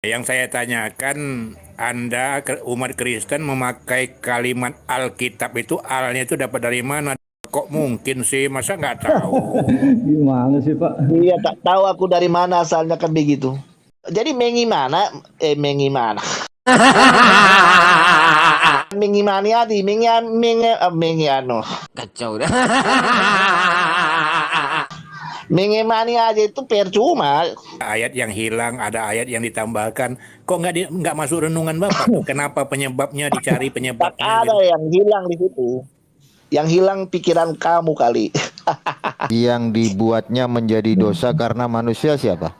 Yang saya tanyakan, Anda umat Kristen memakai kalimat Alkitab itu, alnya itu dapat dari mana? Kok mungkin sih, masa nggak tahu? Gimana sih Pak? Iya, tak tahu aku dari mana asalnya kan begitu. Jadi mengimana, mengimana, mengimani adi, mengiano, Kacau dah. mengimani aja itu percuma. Ayat yang hilang, ada ayat yang ditambahkan. Kok nggak masuk renungan Bapak? Kenapa penyebabnya dicari Tak penyebabnya ada gitu? yang hilang di situ. Yang hilang pikiran kamu kali. Yang dibuatnya menjadi dosa karena manusia siapa?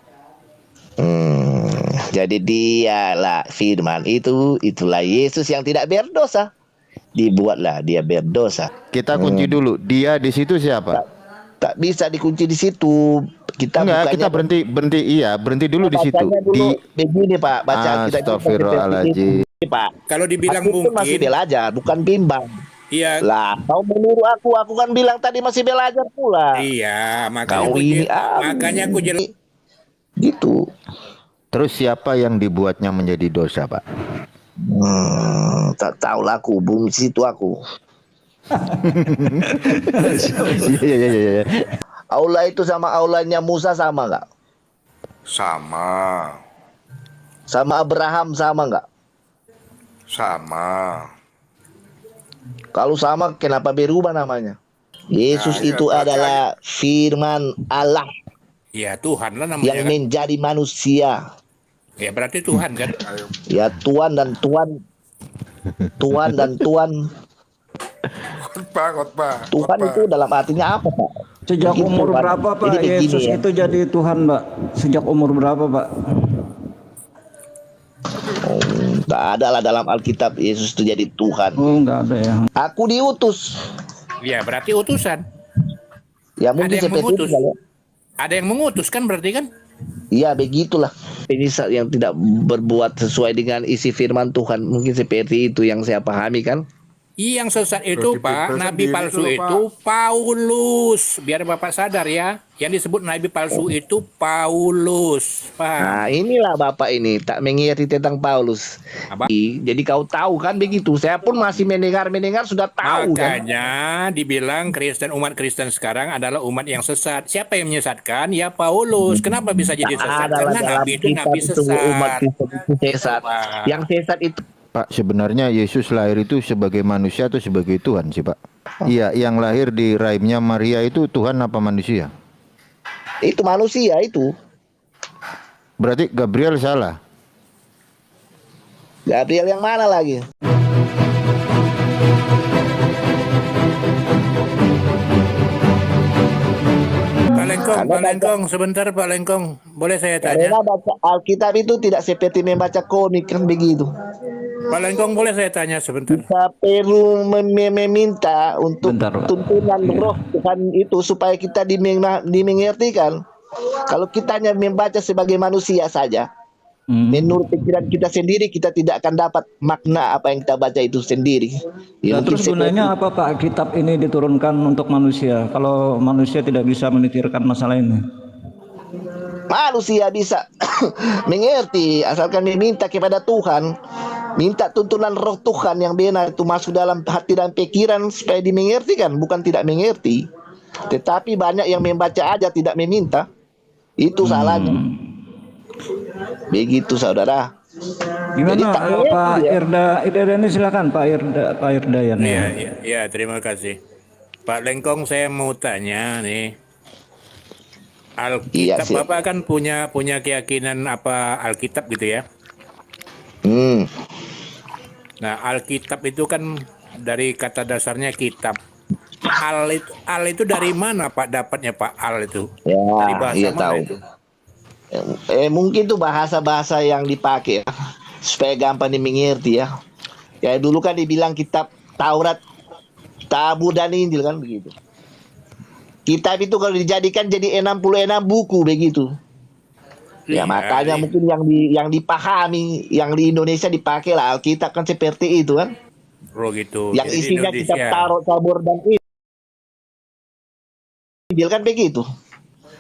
Jadi dialah firman itu, itulah Yesus yang tidak berdosa. Dibuatlah dia berdosa. Kita kunci dulu. Dia di situ siapa? Tak bisa dikunci di situ. Kita Enggak, kita bukanya berhenti dulu di situ. bacanya dulu begini Pak, baca kita Astagfirullahaladzim. Pak. Kalau dibilang Aku pun masih mungkin, belajar, bukan bimbang. iya, Lah, kau menurut aku kan bilang tadi masih belajar pula. iya, Kau ini makanya aku jelas. gitu. Terus siapa yang dibuatnya menjadi dosa, Pak? Tak tahu lah aku, belum di situ aku. Iya, iya, iya, iya. Aula itu sama aulanya Musa sama nggak? Sama, Sama Abraham sama nggak? sama. Kalau sama, kenapa berubah namanya? Yesus Nah, iya, itu berarti adalah firman Allah Ya Tuhan lah namanya yang kan. menjadi manusia. Ya berarti Tuhan kan. Ya Tuhan dan Tuhan, Tuhan dan Tuhan. Khotbah. Tuhan itu dalam artinya apa, Pak? Sejak Begitu, umur Pak. berapa Pak Jadi begini Yesus ya. itu jadi Tuhan Pak? Sejak umur berapa Pak? Tak ada lah dalam Alkitab Yesus itu jadi Tuhan. Oh nggak ada ya. Aku diutus. Ya berarti utusan. Ya mungkin Ada yang seperti itu mengutus. kali ya. Ada yang mengutus kan berarti kan? Iya begitulah. Ini yang tidak berbuat sesuai dengan isi firman Tuhan. Mungkin seperti itu yang saya pahami kan. Yang sesat itu Pak, nabi palsu itu Paulus. Biar Bapak sadar ya. Yang disebut nabi palsu itu Paulus. Pak. Nah inilah Bapak ini tak mengerti tentang Paulus. Apa? Jadi kau tahu kan begitu. Saya pun masih mendengar sudah tahu kan. Makanya dibilang umat Kristen sekarang adalah umat yang sesat. Siapa yang menyesatkan? Ya Paulus. Kenapa bisa jadi sesat? Adalah Karena dalam nabi itu kitab nabi itu umat sesat. Kristen itu sesat. Pak. Yang sesat itu Pak, sebenarnya Yesus lahir itu sebagai manusia atau sebagai Tuhan sih, Pak? Iya, yang lahir di rahimnya Maria itu Tuhan apa manusia? manusia itu. Berarti Gabriel salah. Gabriel yang mana lagi? Pak Lengkong, sebentar Pak Lengkong. Boleh saya tanya? Karena baca Alkitab itu tidak seperti membaca komik kan begitu. Pak Lengkong, boleh saya tanya sebentar? Kita perlu meminta untuk Bentar, Pak. tuntunan roh Tuhan itu supaya kita dimengerti kan. Kalau kita hanya membaca sebagai manusia saja, menurut pikiran kita sendiri, kita tidak akan dapat makna apa yang kita baca itu sendiri. Ya, Nah, mungkin terus gunanya apa Pak kitab ini diturunkan untuk manusia? Kalau manusia tidak bisa memikirkan masalah ini. manusia bisa mengerti asalkan meminta kepada Tuhan, minta tuntunan roh Tuhan yang benar itu masuk dalam hati dan pikiran supaya dimengerti kan, bukan tidak mengerti. Tetapi banyak yang membaca aja tidak meminta, itu salahnya. Begitu saudara. Gimana Jadi tak mengerti Pak ya. Irda ini silakan Pak Irda ya. Iya, iya, iya, terima kasih. Pak Lengkong, saya mau tanya nih. Iya Alkitab, sih. Bapak kan punya keyakinan apa Alkitab gitu ya. Hmm. Nah, Alkitab itu kan dari kata dasarnya kitab. Al itu dari mana Pak dapatnya Pak al itu? Ya, Dari bahasa iya mana tahu. itu? Mungkin tuh bahasa-bahasa yang dipakai ya, supaya gampang dimengerti ya. Ya dulu kan dibilang kitab Taurat, Tabu dan Injil kan begitu. Kitab itu kalau dijadikan jadi 66 buku begitu. Ya Iya, makanya iya. mungkin yang dipahami, yang di Indonesia dipakai lah Alkitab kan seperti itu kan. Oh gitu. Yang Jadi di isinya kitab Indonesia. Taurat, Zabur dan Injil kan begitu.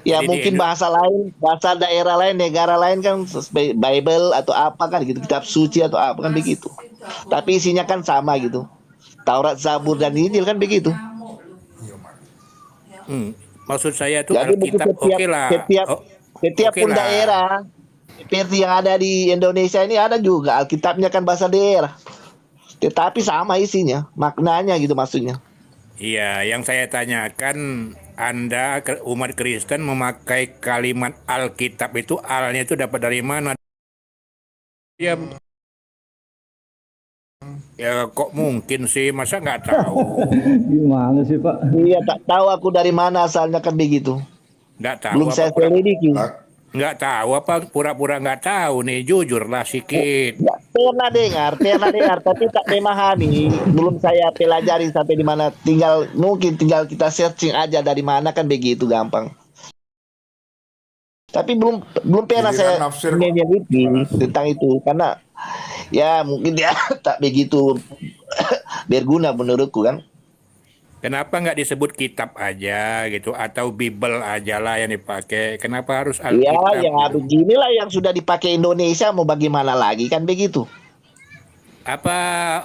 Ya Jadi mungkin bahasa lain, bahasa daerah lain, negara lain kan Bible atau apa kan gitu, kitab suci atau apa kan begitu. Tapi isinya kan sama gitu. Taurat, Zabur dan Injil kan begitu. maksud saya tuh Jadi mungkin Alkitab setiap oke lah. setiap Oh, setiap oke pun lah. daerah seperti yang ada di Indonesia ini ada juga Alkitabnya kan bahasa daerah. Tetapi sama isinya, maknanya gitu maksudnya. Iya, yang saya tanyakan, Anda umat Kristen memakai kalimat Alkitab itu alnya itu dapat dari mana? Ya, ya kok mungkin sih, masa nggak tahu? Gimana sih Pak? Iya, tak tahu aku dari mana asalnya kan begitu. Nggak tahu Belum apa saya pura, selidiki. nggak tahu apa pura-pura nggak tahu nih, jujurlah sikit. Ya, pernah dengar, tapi tak memahami. Belum saya pelajari sampai di mana. Mungkin tinggal kita searching aja dari mana kan begitu gampang. Tapi belum pernah Giliran saya nafsir kok. meneliti tentang itu karena ya mungkin dia tak begitu berguna menurutku kan. Kenapa nggak disebut kitab aja gitu atau Bible aja lah yang dipakai? Kenapa harus Ya, Alkitab? ya Gitu? beginilah yang sudah dipakai Indonesia mau bagaimana lagi kan begitu. Apa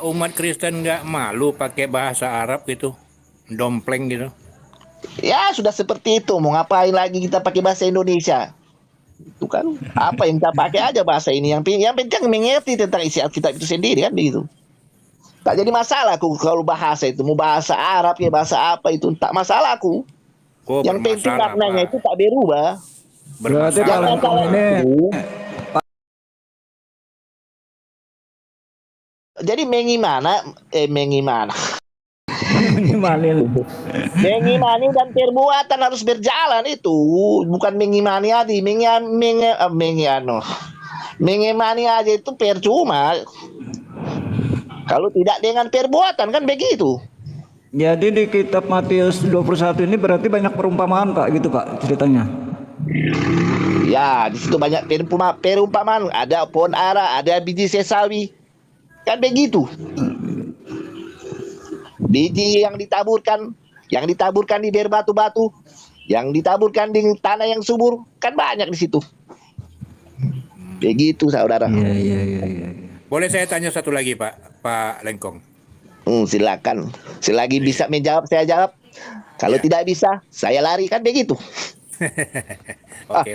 umat Kristen nggak malu pakai bahasa Arab gitu, dompleng gitu? Ya sudah seperti itu, mau ngapain lagi kita pakai bahasa Indonesia? Itu kan apa yang kita pakai aja bahasa ini yang penting mengerti tentang isi Alkitab itu sendiri kan begitu. Tak jadi masalah aku kalau bahasa itu mau bahasa Arab ya bahasa apa itu tak masalah aku. Oh, Yang penting bermasalah, maknanya Pak. itu tak berubah. Berarti Bermasalah. Pak Lengkong ini Jadi mengimana gimana? mengimani dan perbuatan harus berjalan itu bukan mengimani aja mengimani aja itu percuma kalau tidak dengan perbuatan kan begitu. Jadi di kitab Matius 21 ini berarti banyak perumpamaan Pak gitu Pak ceritanya. Ya di situ banyak perumpamaan, ada pohon ara, ada biji sesawi kan begitu. Biji yang ditaburkan di berbatu-batu, yang ditaburkan di tanah yang subur, kan banyak di situ. Begitu, saudara. Iya. Boleh saya tanya satu lagi, Pak Lengkong? Silakan. Selagi bisa menjawab, saya jawab. Kalau tidak bisa, saya lari, kan begitu. Oke.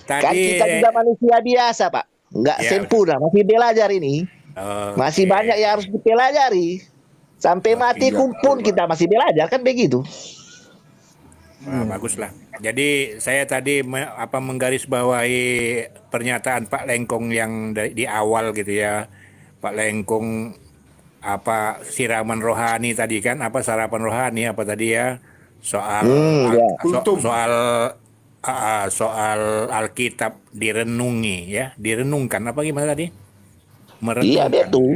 Kan Tadi kita juga manusia biasa, Pak. Nggak Ya. sempurna, masih belajar ini. Masih Oke. banyak yang harus dipelajari. Sampai mati pun kita masih belajar, kan begitu. Baguslah. Jadi saya tadi menggarisbawahi pernyataan Pak Lengkong yang di awal gitu ya. Pak Lengkong siraman rohani tadi kan, sarapan rohani apa tadi ya? Soal Ya. soal Alkitab direnungi ya, direnungkan apa gimana tadi? Iya, Merenungkan. betul.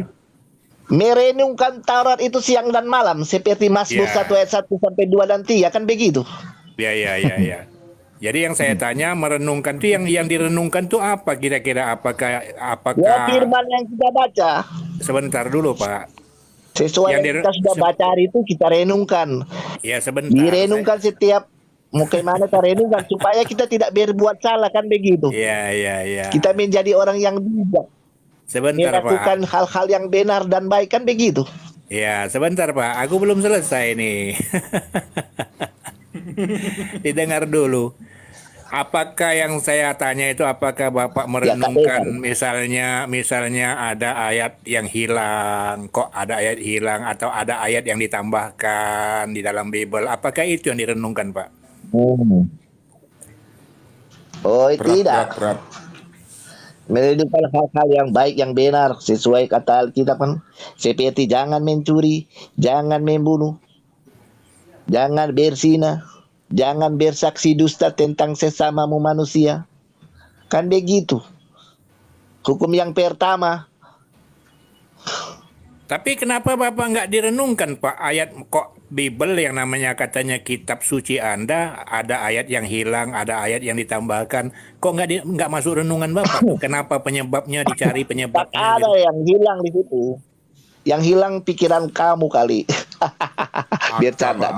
Merenungkan Taurat itu siang dan malam seperti Mazmur Ya. 1 ayat 1 sampai 2 dan 3 kan begitu. Ya. Jadi yang saya tanya merenungkan tuh yang direnungkan tuh apa kira-kira apakah Ya firman yang kita baca sebentar dulu Pak. sesuai Yang yang kita sudah baca hari itu kita renungkan. Ya sebentar. Direnungkan setiap mau kemana kita renungkan supaya kita tidak berbuat salah kan begitu. Ya. Kita menjadi orang yang bijak, Sebentar melakukan Pak. hal-hal yang benar dan baik kan begitu. Ya sebentar Pak. Aku belum selesai nih. Didengar dulu. Apakah yang saya tanya itu apakah Bapak merenungkan misalnya ada ayat yang hilang, kok ada ayat hilang atau ada ayat yang ditambahkan di dalam Bible? Apakah itu yang direnungkan, Pak? Oh, tidak. Berat. Merenungkan hal-hal yang baik, yang benar sesuai kata Alkitab kan. Seperti jangan mencuri, jangan membunuh, jangan berzina, jangan bersaksi dusta tentang sesamamu manusia. Kan begitu. Hukum yang pertama. Tapi kenapa Bapak nggak direnungkan, Pak? Ayat kok Bible yang namanya katanya kitab suci Anda, ada ayat yang hilang, ada ayat yang ditambahkan. Kok nggak masuk renungan Bapak? Kenapa penyebabnya dicari Tak penyebabnya? ada Gitu? yang hilang di situ. Yang hilang pikiran kamu kali. Bercanda.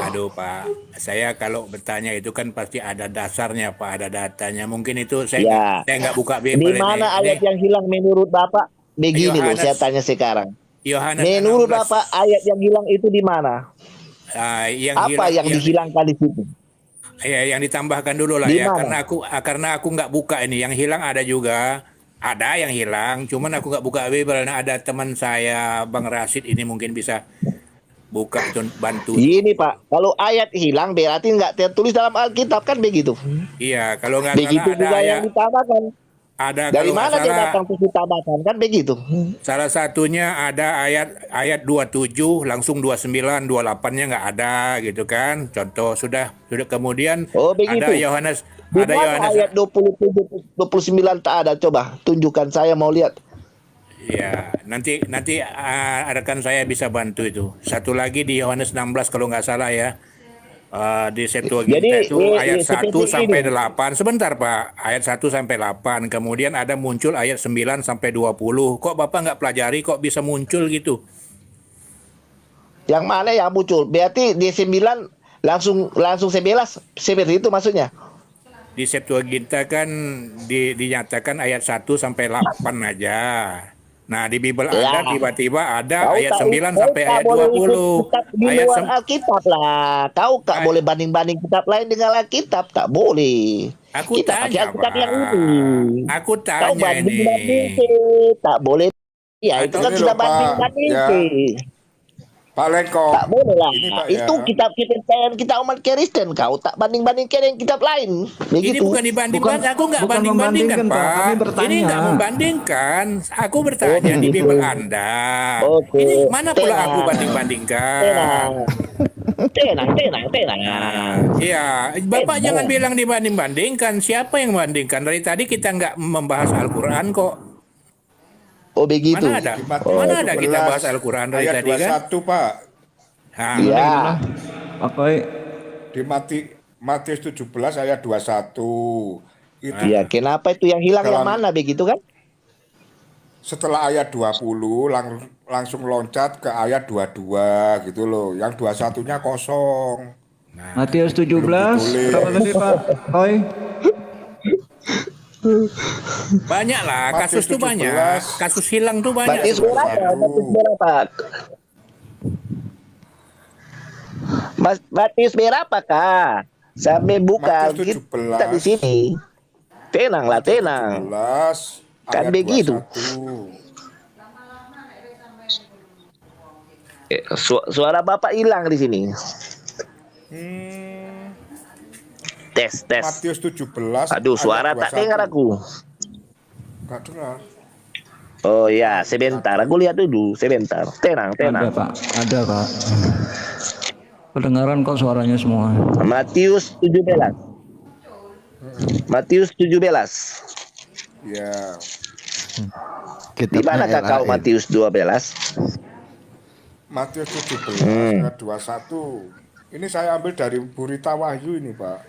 Aduh Pak, saya kalau bertanya itu kan pasti ada dasarnya Pak, ada datanya. Mungkin itu Ya. saya nggak buka Di Bible ini. mana Ini ayat yang hilang menurut Bapak? Begini loh, saya Yohanes tanya sekarang. Yohanes Menurut Bapak 16 ayat yang hilang itu di mana? yang Apa hilang yang dihilangkan di situ? ya yang ditambahkan dulu lah Di ya mana? karena aku nggak buka ini. Yang hilang ada juga. Ada yang hilang, cuman aku nggak buka Bible. Nah, ada teman saya Bang Rasid ini mungkin bisa buka itu bantu. Ini Pak, kalau ayat hilang berarti nggak tertulis dalam Alkitab kan begitu. Iya, kalau nggak salah Begitu ada juga ayat yang ditambahkan. Dari kalau nggak mana dia salah datang terus ditambahkan kan begitu. salah satunya ada ayat 27 langsung 29 28-nya nggak ada gitu kan. Contoh sudah kemudian Oh begitu. ada Yohanes Di ada mana Yohanes ayat 27 29 tak ada? Coba tunjukkan, saya mau lihat. ya nanti rekan saya bisa bantu itu. Satu lagi di Yohanes 16 kalau nggak salah ya. Di Septuaginta Jadi itu ayat 1 seperti sampai ini. 8. Sebentar Pak, ayat 1 sampai 8. Kemudian ada muncul ayat 9 sampai 20. Kok Bapak nggak pelajari kok bisa muncul gitu? Yang mana yang muncul? Berarti di 9 langsung 11 seperti itu maksudnya. Di Septuaginta kan dinyatakan ayat 1 sampai 8 aja. Nah, di Bible Anda Ya, tiba-tiba ada kau ayat tak 9 kau sampai tak ayat boleh ikut 20. kitab di Ayat luar sem- Alkitab lah. Kau tak ay- boleh banding-banding kitab lain dengan Alkitab, tak boleh. Aku Kita pakai tanya, Alkitab yang Pak. ini. Aku Kau tanya ini. banding-banding tak boleh. Ya itu Atau kan Ini sudah loh, Pak. banding-banding. Ya. Pak Lengkong. Tak boleh lah. Ini Pak Itu ya. kitab kepercayaan kita umat Kristen. Kau tak banding-bandingkan dengan kitab lain. Ini Begitu. bukan dibanding-banding, aku nggak bukan banding-bandingkan, membandingkan, Pak. Kami Pak. bertanya. Ini nggak membandingkan. Aku bertanya di begitu. Bible Anda. Oke. Ini mana pula Tenang. aku banding-bandingkan? Tenang. Tenang. Iya, Bapak Tenang. jangan bilang dibanding-bandingkan. Siapa yang membandingkan? Dari tadi kita nggak membahas Al-Quran kok. Oh begitu. Mana ada? Di Matius Mana ada kita 17, bahas Al-Quran dari ayat tadi kan? 21, Pak. Nah, Ya. Apa? Di Matius 17 ayat 21. Itu Iya, kenapa itu yang hilang yang Dalam- mana begitu kan? setelah ayat 20 langsung loncat ke ayat 22 gitu loh. Yang 21-nya kosong. Matius 17 ditulis. berapa tadi Pak? Oi. banyak lah, kasus Matius tuh banyak. 17. Kasus hilang tuh banyak. Matius berapa? Matius berapa? Matius berapa kak? Sampai buka Matius kita 17. di sini. Tenanglah, tenang. 17 Kan ayat begitu. 21. Suara bapak hilang di sini. Tes. Matius 17 Aduh, suara ayat tak dengar 21. aku. Nggak dengar. Oh ya, sebentar. Aku lihat dulu. Sebentar. Tenang. Ada Pak, ada Pak. Kedengaran kok suaranya semua. Matius 17. Matius 17. Ya. Di mana kau Matius 12? Matius 17 ayat 21. Ini saya ambil dari Berita Wahyu ini, Pak.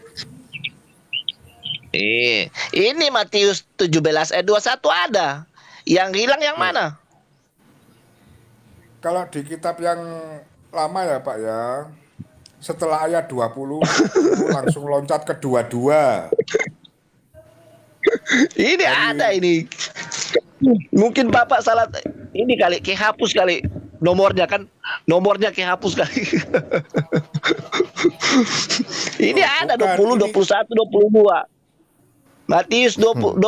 Ini Matius 17 ayat 21 ada. Yang hilang yang mana? Kalau di kitab yang lama ya, Pak ya. Setelah ayat 20 langsung loncat ke 22. Ini ada ini. Mungkin Bapak salah ini kali, kehapus kali nomornya kan. Nomornya kehapus kali. Ini ada bukan, 20, 21, 22. Matius 27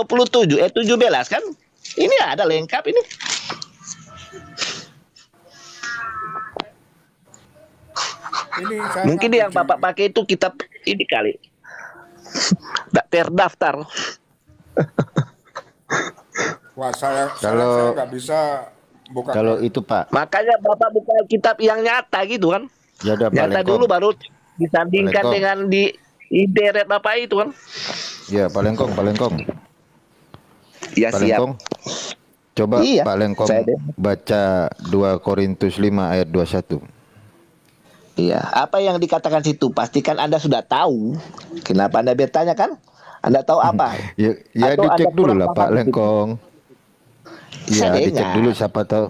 17 kan? Ini ada lengkap ini. Ini saya Mungkin ngambil yang Bapak pakai itu kitab ini kali. Tak terdaftar. Wah, saya Kalau- nggak bisa buka. Kalau itu Pak, Makanya Bapak buka kitab yang nyata gitu kan. ya udah Pak Nyata Lengkong. dulu baru disandingkan Lengkong. dengan di internet Bapak itu kan. Ya Pak Lengkong. Ya Pak siap. Lengkong. Coba Iya, Pak Lengkong saya deh. baca 2 Korintus 5 ayat 21. Iya, apa yang dikatakan situ pastikan Anda sudah tahu. Kenapa Anda bertanya kan? Anda tahu apa? Ya Atau dicek Anda dulu kurang lah paham Pak gitu? Lengkong. Saya Iya, dicek dengar. dulu siapa tahu.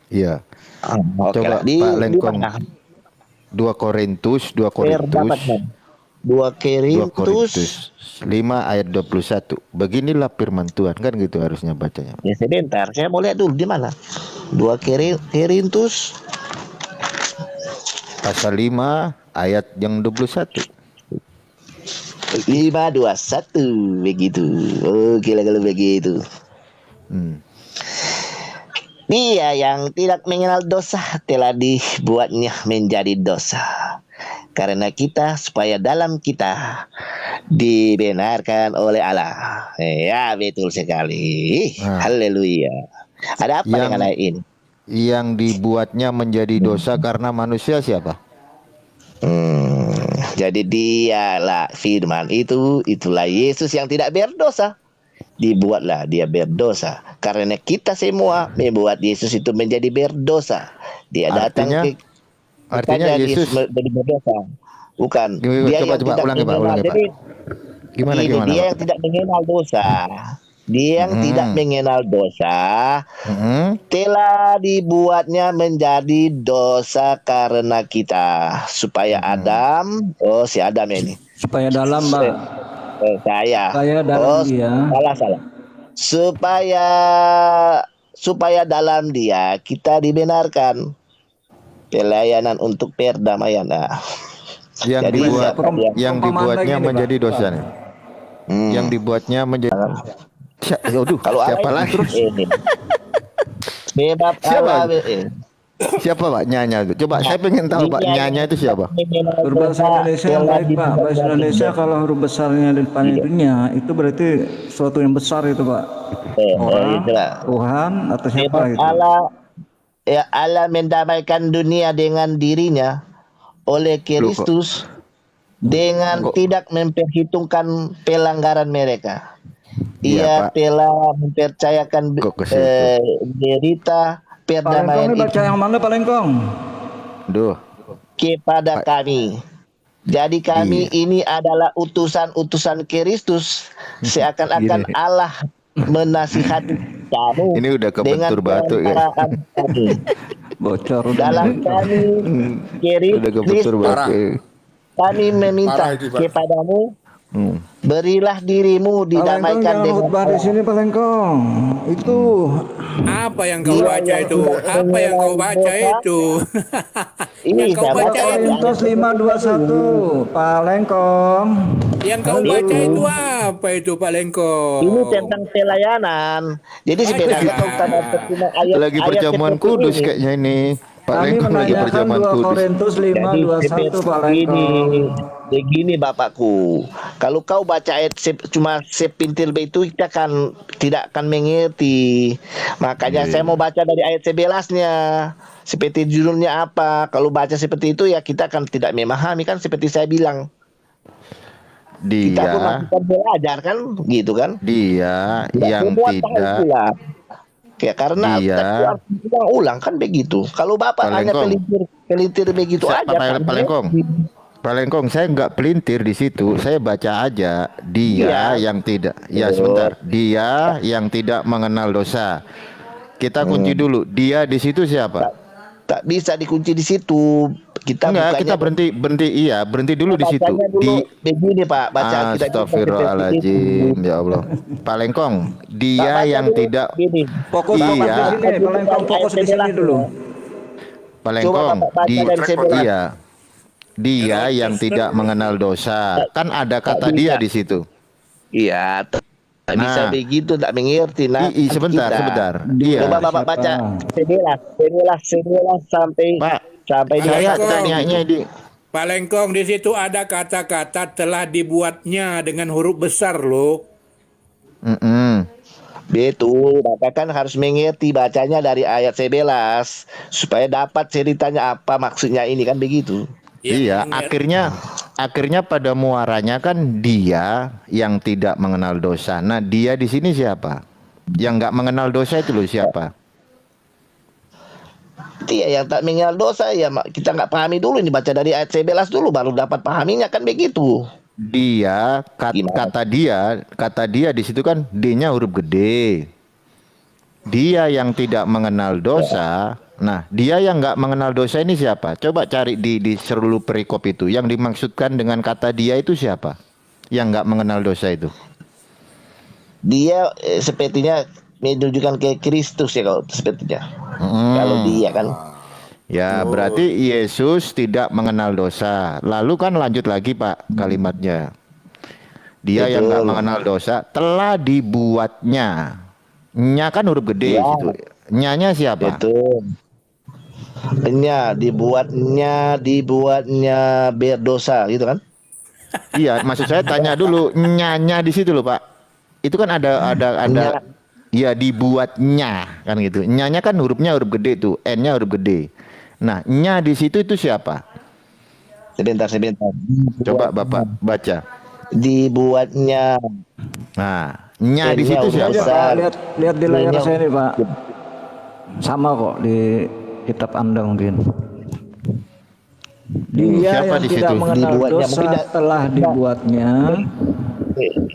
Iya. Oke Coba lah. Di Pak Lengkong. mana? 2 Korintus, 2 Dapat Korintus, kan? 2 2 Korintus. Korintus 5 ayat 21. Beginilah firman Tuhan, kan gitu harusnya bacanya. Ya sebentar, saya mau lihat dulu di mana. 2 Korintus Pasal 5 ayat yang 21. 5:21 begitu. Oke lah kalau begitu. Hmm. Dia yang tidak mengenal dosa telah dibuatnya menjadi dosa karena kita, supaya dalam kita dibenarkan oleh Allah. Ya betul sekali. Nah. Haleluya. Ada apa Yang- dengan ayat ini? Yang dibuatnya menjadi dosa karena manusia siapa? Jadi dialah firman itu, itulah Yesus yang tidak berdosa. Dibuatlah dia berdosa karena kita semua membuat Yesus itu menjadi berdosa. Dia datang Artinya- ke artinya bukannya Yesus- menjadi berdosa. Bukan. Dia Coba, yang tidak ulangi, Pak, mengenal. ulangi, Pak. Jadi Gimana ini, gimana? dia Pak? yang tidak mengenal dosa. Dia yang tidak mengenal dosa Hmm. telah dibuatnya menjadi dosa karena kita, supaya Adam, si Adam ini, Supaya dalam, Pak. saya, Supaya dalam dia. salah, supaya dalam dia kita dibenarkan pelayanan untuk perdamaian. Nah, Yang Jadi dibuat siapa dia? yang Perumpamaan dibuatnya lagi nih, menjadi Pak. dosa nih. Yang dibuatnya menjadi Aduh, kalau siapa Allah lagi? ini, sebab Siapa? Allah Siapa Pak Nyanya itu? Coba saya pengen tahu Pak Nyanya itu siapa? Huruf bahasa Indonesia yang baik, Pak. Bahasa Indonesia kalau huruf besarnya di depan itunya, itu berarti sesuatu yang besar itu, Pak. Orang, itulah. Tuhan, atau siapa Sebab gitu. Allah mendamaikan dunia dengan dirinya oleh Kristus dengan tidak memperhitungkan pelanggaran mereka. Iya, Ia Pak. telah mempercayakan Kok ke situ? berita Pak Lengkong perdamaian ini baca itu yang mana, Pak Lengkong? Duh. kepada kami. Jadi kami ini adalah utusan-utusan Kristus, seakan-akan Gini. Allah menasihati kamu Ini udah dengan kebentur batu ya. perantaraan kami. Bocor udah. Dalam kami Udah kebentur Kristus, batu. kami meminta Parah itu, Pak. kepadamu, Hmm. berilah dirimu Pak Lengkong didamaikan jangan dengan khotbah di Allah. sini, Pak Lengkong. Itu Apa yang kau Dia baca yang itu? tidak Apa yang kau mengenal baca dosa. itu? Ini Yang kau saya baca baca itu, Korintus 5:21, Pak Lengkong. yang kau baca itu apa itu Pak Lengkong? ini tentang pelayanan. Jadi sebenarnya kalau kita dapat cuma Lagi perjamuan seperti kudus ini, kayaknya ini. Pak Kami Lengkong lagi menanyakan perjamuan 2 kudus. Korintus Jadi 5:21, Pak begini, Lengkong. begini Bapakku. Kalau kau baca ayat cuma sepintil itu kita kan tidak akan mengerti. Makanya saya mau baca dari ayat 11-nya. Seperti judulnya apa? Kalau baca seperti itu ya kita kan tidak memahami kan, seperti saya bilang. Kita pun masih kan belajar kan, gitu kan? Dia Tidak yang semua tahu tidak pula. Ya karena Dia- kita ulang kan begitu. Kalau Bapak Pak hanya Lengkong. pelintir begitu aja kan. Pak Lengkong. Pak Lengkong, saya nggak pelintir di situ. Saya baca aja. Dia Iya. yang tidak. Ya sebentar. Dia yang tidak mengenal dosa. Kita kunci dulu. Dia di situ siapa? Tak bisa dikunci di situ. Kita Enggak, bukannya kita berhenti dulu di situ. bacanya dulu begini Pak, baca kita Astagfirullahaladzim, ya Allah. Pak Lengkong, dia yang tidak. Fokus Iya. di sini, Pak Lengkong, fokus di sini dulu. Pak Lengkong, Bapak baca dari sebelah. iya. Dia yang tidak mengenal dosa. Kan ada kata dia di situ. Iya, tak bisa Nah. begitu, tak mengerti. Nah, Sebentar, kita. sebentar. Iya. Coba Bapak baca 11 sampai Saya 21. tanyanya di Pak Lengkong, di situ ada kata-kata telah dibuatnya dengan huruf besar loh. Mm-mm. Betul, Bapak kan harus mengerti bacanya dari ayat 11 supaya dapat ceritanya apa maksudnya ini kan begitu. Iya, akhirnya pada muaranya kan dia yang tidak mengenal dosa. Nah, dia di sini siapa? Yang nggak mengenal dosa itu loh siapa? Dia yang tak mengenal dosa ya kita nggak pahami dulu, ini baca dari ayat 11 dulu baru dapat pahaminya kan begitu. Dia Gimana? kata dia di situ kan D-nya huruf gede. Dia yang tidak mengenal dosa. Nah, dia yang nggak mengenal dosa ini siapa? Coba cari di seluruh perikop itu. Yang dimaksudkan dengan kata dia itu siapa? Yang nggak mengenal dosa itu. Dia sepertinya menunjukkan ke Kristus ya kalau sepertinya. Kalau dia kan. Ya, berarti Yesus tidak mengenal dosa. Lalu kan lanjut lagi Pak kalimatnya. Dia yang nggak Betul. mengenal dosa telah dibuatnya. Nya kan huruf gede Ya. situ. Nyanya siapa? Betul. Dibuatnya berdosa gitu kan? Iya, maksud saya tanya dulu nyanya di situ loh Pak. Itu kan ada Nya. ya dibuatnya kan gitu. Nyanya kan hurufnya huruf gede tuh, N-nya huruf gede. Nah, nya di situ itu siapa? Sebentar. Coba Bapak baca. Dibuatnya. Nah, nya di N-nya situ huruf siapa? besar. Lihat di layar N-nya saya nih Pak. Sama kok di kitab Anda mungkin. Dia siapa yang di tidak situ? mengenal Dibuatnya, dosa mungkin telah dibuatnya.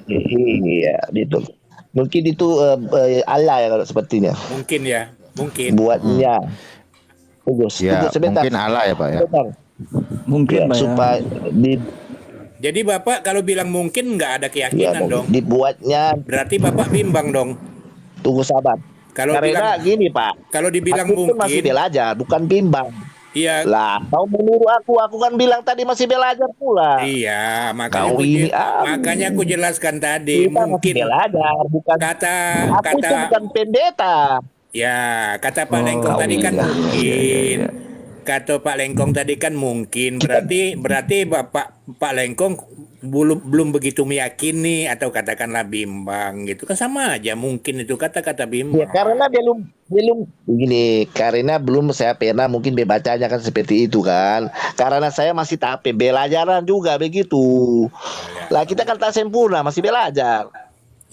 Iya, gitu. Mungkin itu Allah ya kalau sepertinya. Mungkin ya, mungkin. Buatnya. Tunggu Ya, sebentar. mungkin Allah ya Pak ya. Sebentar. Mungkin Ya, Pak ya. supaya Jadi Bapak kalau bilang mungkin nggak ada ya, keyakinan dong. dibuatnya. Berarti Bapak bimbang dong. Tunggu sabar. Kalau Karena bilang gini Pak, kalau dibilang aku kan masih mungkin, belajar, bukan bimbang. iya, Lah, kau menurut aku kan bilang tadi masih belajar pula. iya, Kau ini makanya aku jelaskan tadi kita masih mungkin belajar, bukan. kata Aku itu bukan pendeta. ya kata Pak Oh, Lengkong tadi kan iya, mungkin. iya. Kata Pak Lengkong tadi kan mungkin. Berarti Pak Lengkong belum begitu meyakini atau katakanlah bimbang gitu kan sama aja mungkin itu kata-kata Ya, bimbang. karena belum begini, karena belum saya pernah mungkin bacanya kan seperti itu kan. Karena saya masih tahap pembelajaran juga begitu. Lah kita kan tak sempurna, masih belajar.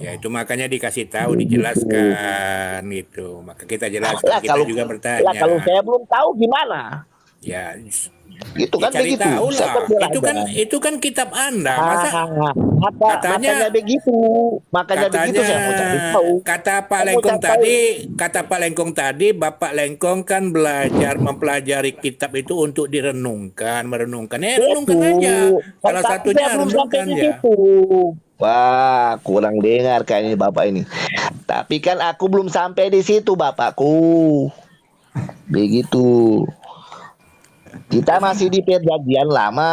Ya itu makanya dikasih tahu, dijelaskan gitu. Maka kita jelaskan, Lah kita kalau juga lah kalau bertanya. saya belum tahu gimana? Ya, Gitu ya kan cari begitu. tahu Saya kan lah. belajar. Itu kan kitab Anda. Masa Makanya begitu. Makanya begitu katanya saya mau cari tahu. kata Pak Saya mau Lengkong cari tahu. tadi, Bapak Lengkong kan mempelajari kitab itu untuk merenungkan. Renungkan aja. Salah Tapi satunya saya belum sampai renungkan di ya. situ. Wah, kurang dengar kayaknya Bapak ini. Tapi kan aku belum sampai di situ, Bapakku. Begitu. Kita masih di perjanjian lama,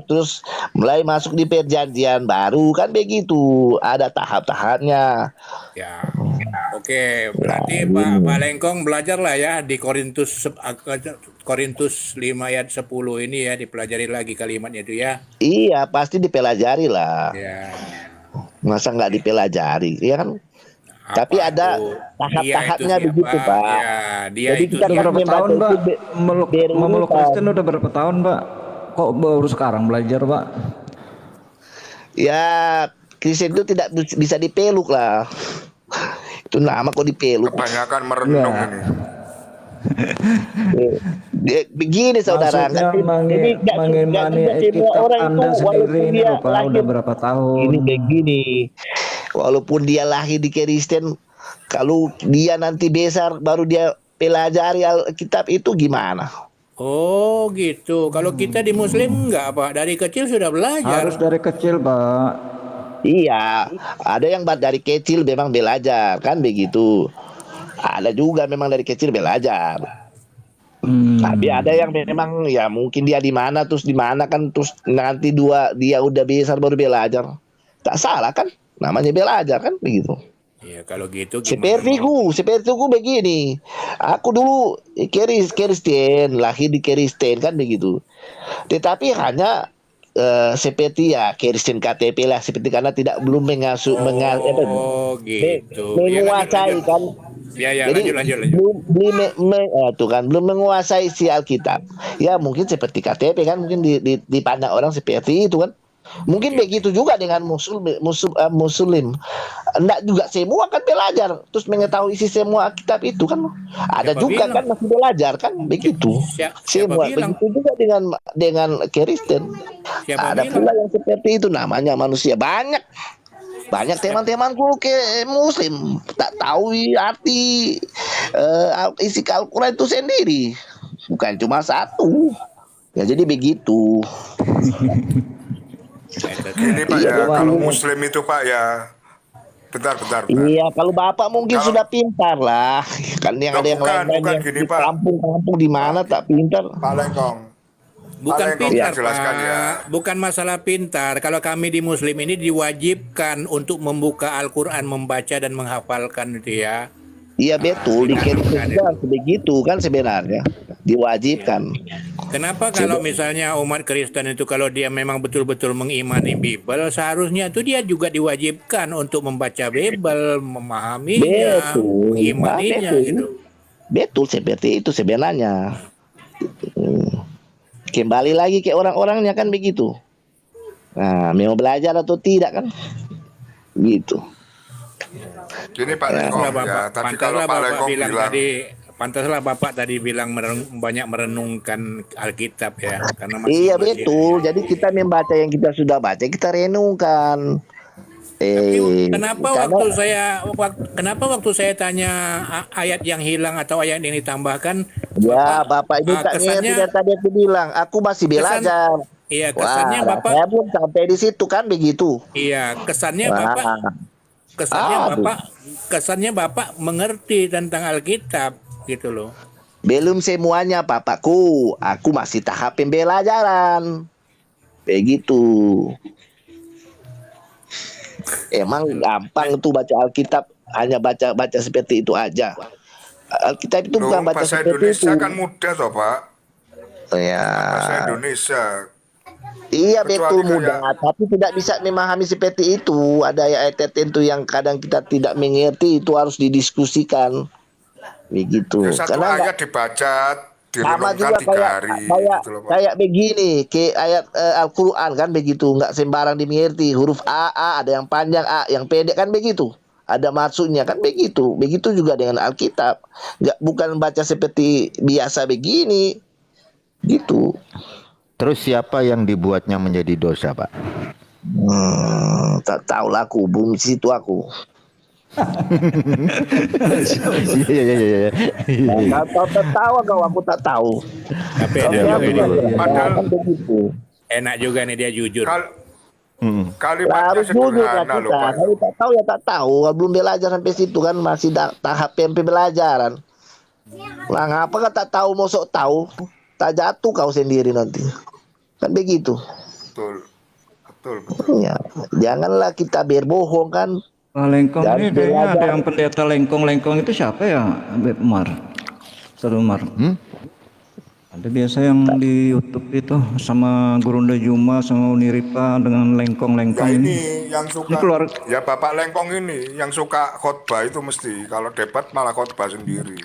terus mulai masuk di perjanjian baru kan begitu. Ada tahap-tahapnya. Ya, oke. Berarti Pak Lengkong belajarlah ya di Korintus 5 ayat 10 ini ya, dipelajari lagi kalimatnya itu ya. Iya, pasti dipelajari lah. Ya. Masa nggak dipelajari, ya kan? Tapi Apa ada tuh? tahap-tahapnya Dia itu begitu, siapa? Pak. Ya, dia Jadi itu kita Udah kan berapa membaca tahun Pak itu memeluk berurutan. Kristen udah berapa tahun Pak? Kok baru sekarang belajar Pak? Ya, Kristen itu tidak bisa dipeluk lah. Itu nama kok dipeluk. Kebanyakan merenung Iya. ini. Begini saudara, Maksudnya jadi nggak mengimani juga semua kitab orang itu Anda walaupun sendiri ini dia loh Pak, lahir udah berapa tahun? ini kayak gini, walaupun dia lahir di Kristen, kalau dia nanti besar baru dia pelajari Alkitab itu gimana? Oh gitu. Kalau kita di Muslim enggak Pak, dari kecil sudah belajar. Harus dari kecil Pak. Iya, ada yang dari kecil memang belajar kan begitu. Ada juga memang dari kecil belajar. Tapi ada yang memang ya mungkin dia di mana terus kan terus nanti dia udah besar baru belajar. Tak salah kan? Namanya belajar kan begitu. Ya kalau gitu gimana? Sepertiku begini. Aku dulu Kristen, lahir di Kristen kan begitu. Tetapi hanya seperti ya Kristen KTP lah seperti karena belum Oh gitu. menguasai Ya, kan. Ya, Jadi lanjut. belum menguasai si Alkitab. Ya mungkin seperti KTP kan mungkin dipandang orang seperti itu kan. Mungkin begitu juga dengan muslim. Enggak juga semua kan belajar terus mengetahui isi semua Alkitab itu kan. Ada Siapa juga bilang? kan masih belajar kan begitu. Siapa Semua bilang? begitu juga dengan Kristen. Siapa Ada bilang? pula yang seperti itu namanya manusia banyak. Banyak teman-temanku ke muslim tak tahu arti isi Al-Quran itu sendiri, bukan cuma satu. Ya jadi begitu. Gini Pak Iya, ya, Pak. kalau Muslim itu Pak ya, bentar. Iya, kalau Bapak mungkin Kalau- sudah pintar lah. Kan yang Loh, ada yang lain bukan yang gini, di Pak. kampung-kampung di mana tak pintar. Pak Lengkong, Bukan Pak Lengkong pintar, jelaskan Pak. ya. Bukan masalah pintar. Kalau kami di Muslim ini diwajibkan untuk membuka Al-Quran, membaca dan menghafalkan itu ya. Iya betul, di Kristen juga begitu kan sebenarnya. Diwajibkan. Kenapa kalau misalnya umat Kristen itu kalau dia memang betul-betul mengimani Bible, seharusnya itu dia juga diwajibkan untuk membaca Bible, memahaminya, Betul. mengimaninya Betul. gitu. Betul seperti itu sebenarnya. Kembali lagi ke orang-orangnya kan begitu. Nah, mau belajar atau tidak kan? Gitu. Gini Pak Lengkong ya, tadi kalau Pak Lengkong bilang, Pantaslah Bapak tadi bilang banyak merenungkan Alkitab ya, karena masih Iya masih- betul. Jadi kita membaca yang kita sudah baca, kita renungkan. Kenapa waktu saya tanya ayat yang hilang atau ayat yang ditambahkan, Ya, Bapak ini tak ngerti kesannya, dan tadi aku bilang, aku masih belajar. iya kesannya Wah, Bapak, saya belum sampai di situ kan begitu. iya kesannya Wah, Bapak, Aduh. kesannya Bapak mengerti tentang Alkitab gitu loh. belum semuanya Bapakku. Aku masih tahap pembelajaran. Begitu. Emang gampang tuh baca Alkitab, hanya baca seperti itu aja. Alkitab itu loh, bukan baca bahasa seperti Indonesia itu. kan mudah toh Pak, Ya. bahasa Indonesia. Iya Kecuali betul kayak- mudah, tapi tidak bisa memahami seperti itu. Ada ayat tertentu yang kadang kita tidak mengerti, itu harus didiskusikan. Begitu. Ya, satu Karena ayat dibaca, sama direnungkan juga 3 hari gitu loh Pak. kayak begini, ke ayat Al-Qur'an kan begitu, nggak sembarang dimengerti. Huruf A ada yang panjang, A yang pendek kan begitu. Ada maksudnya kan begitu. Begitu juga dengan Alkitab. Bukan baca seperti biasa begini. Gitu. Terus siapa yang dibuatnya menjadi dosa, Pak? Tak tahu lah aku, belum di situ aku. Iya. Tahu tertawa kau, aku tak tahu. Tapi Ya, Padahal- kan begitu. enak juga nih dia jujur. Kalimatnya Harus jujur ya sederhana loh kita. Pak. Kalau tak tahu ya tak tahu. Kalau belum belajar sampai situ kan masih tahap yang pembelajaran. Lah ngapa kan tak tahu mau sok tahu? Tak jatuh kau sendiri nanti. Kan begitu. Betul. Ya, janganlah kita berbohong kan. Pak Lengkong Dan ini kayaknya ada belajar. yang pendeta Lengkong itu siapa ya, Beb Umar? Ustaz Umar. Ada biasa yang di YouTube itu sama Gurunda Juma sama Uniripa dengan Ya Lengkong ini. ini yang suka, Ini keluar. ya Bapak Lengkong ini yang suka khotbah itu mesti, kalau debat malah khotbah sendiri.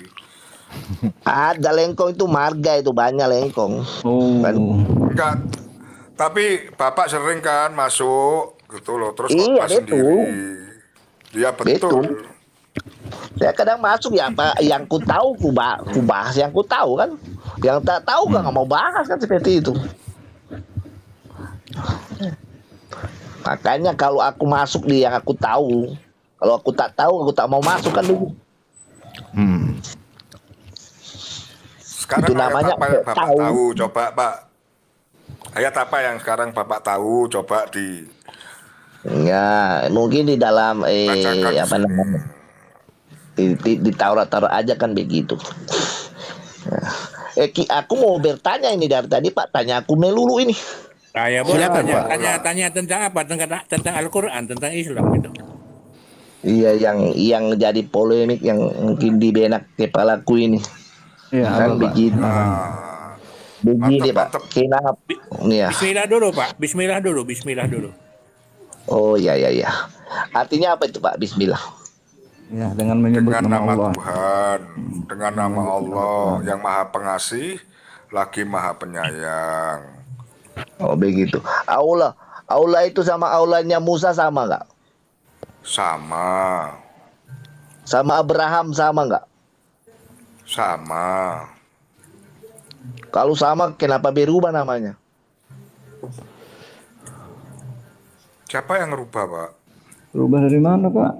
Ada lengkong itu marga itu banyak lengkong. Oh. Kan. Enggak, tapi Bapak sering kan masuk gitu loh, terus Iya, khotbah betul. sendiri. Iya betul. Saya kadang masuk ya apa yang ku tahu ku bahas yang ku tahu kan. Yang tak tahu kan nggak mau bahas kan seperti itu. Makanya kalau aku masuk di yang aku tahu, kalau aku tak tahu aku tak mau masuk kan begitu. Sekarang Itu ayat namanya apa yang Bapak tahu. tahu, coba Pak. Ayat apa yang sekarang Bapak tahu, coba di Ya mungkin di dalam bacakan di apa sini. namanya di Taurat aja kan begitu. Aku mau bertanya ini dari tadi Pak, tanya aku melulu ini. Saya boleh Silakan, Pak. tanya tentang apa? Tentang Al-Quran, tentang Islam gitu. Iya yang jadi polemik yang mungkin di benak kepalaku ini. Iya, Kan apa, Pak? begini. Begini Pak. Mantap. Kenapa? Ya. Bismillah dulu Pak, Bismillah dulu. Oh ya. Artinya apa itu Pak? Bismillah. Ya, dengan menyebut Dengan nama nama Allah. Tuhan, dengan nama Allah yang Maha Pengasih, lagi Maha Penyayang. Oh begitu. Allah itu sama Allahnya Musa sama nggak? Sama, Sama Abraham sama nggak? sama. Kalau sama kenapa berubah namanya? Siapa yang ngerubah Pak? Berubah dari mana, Pak?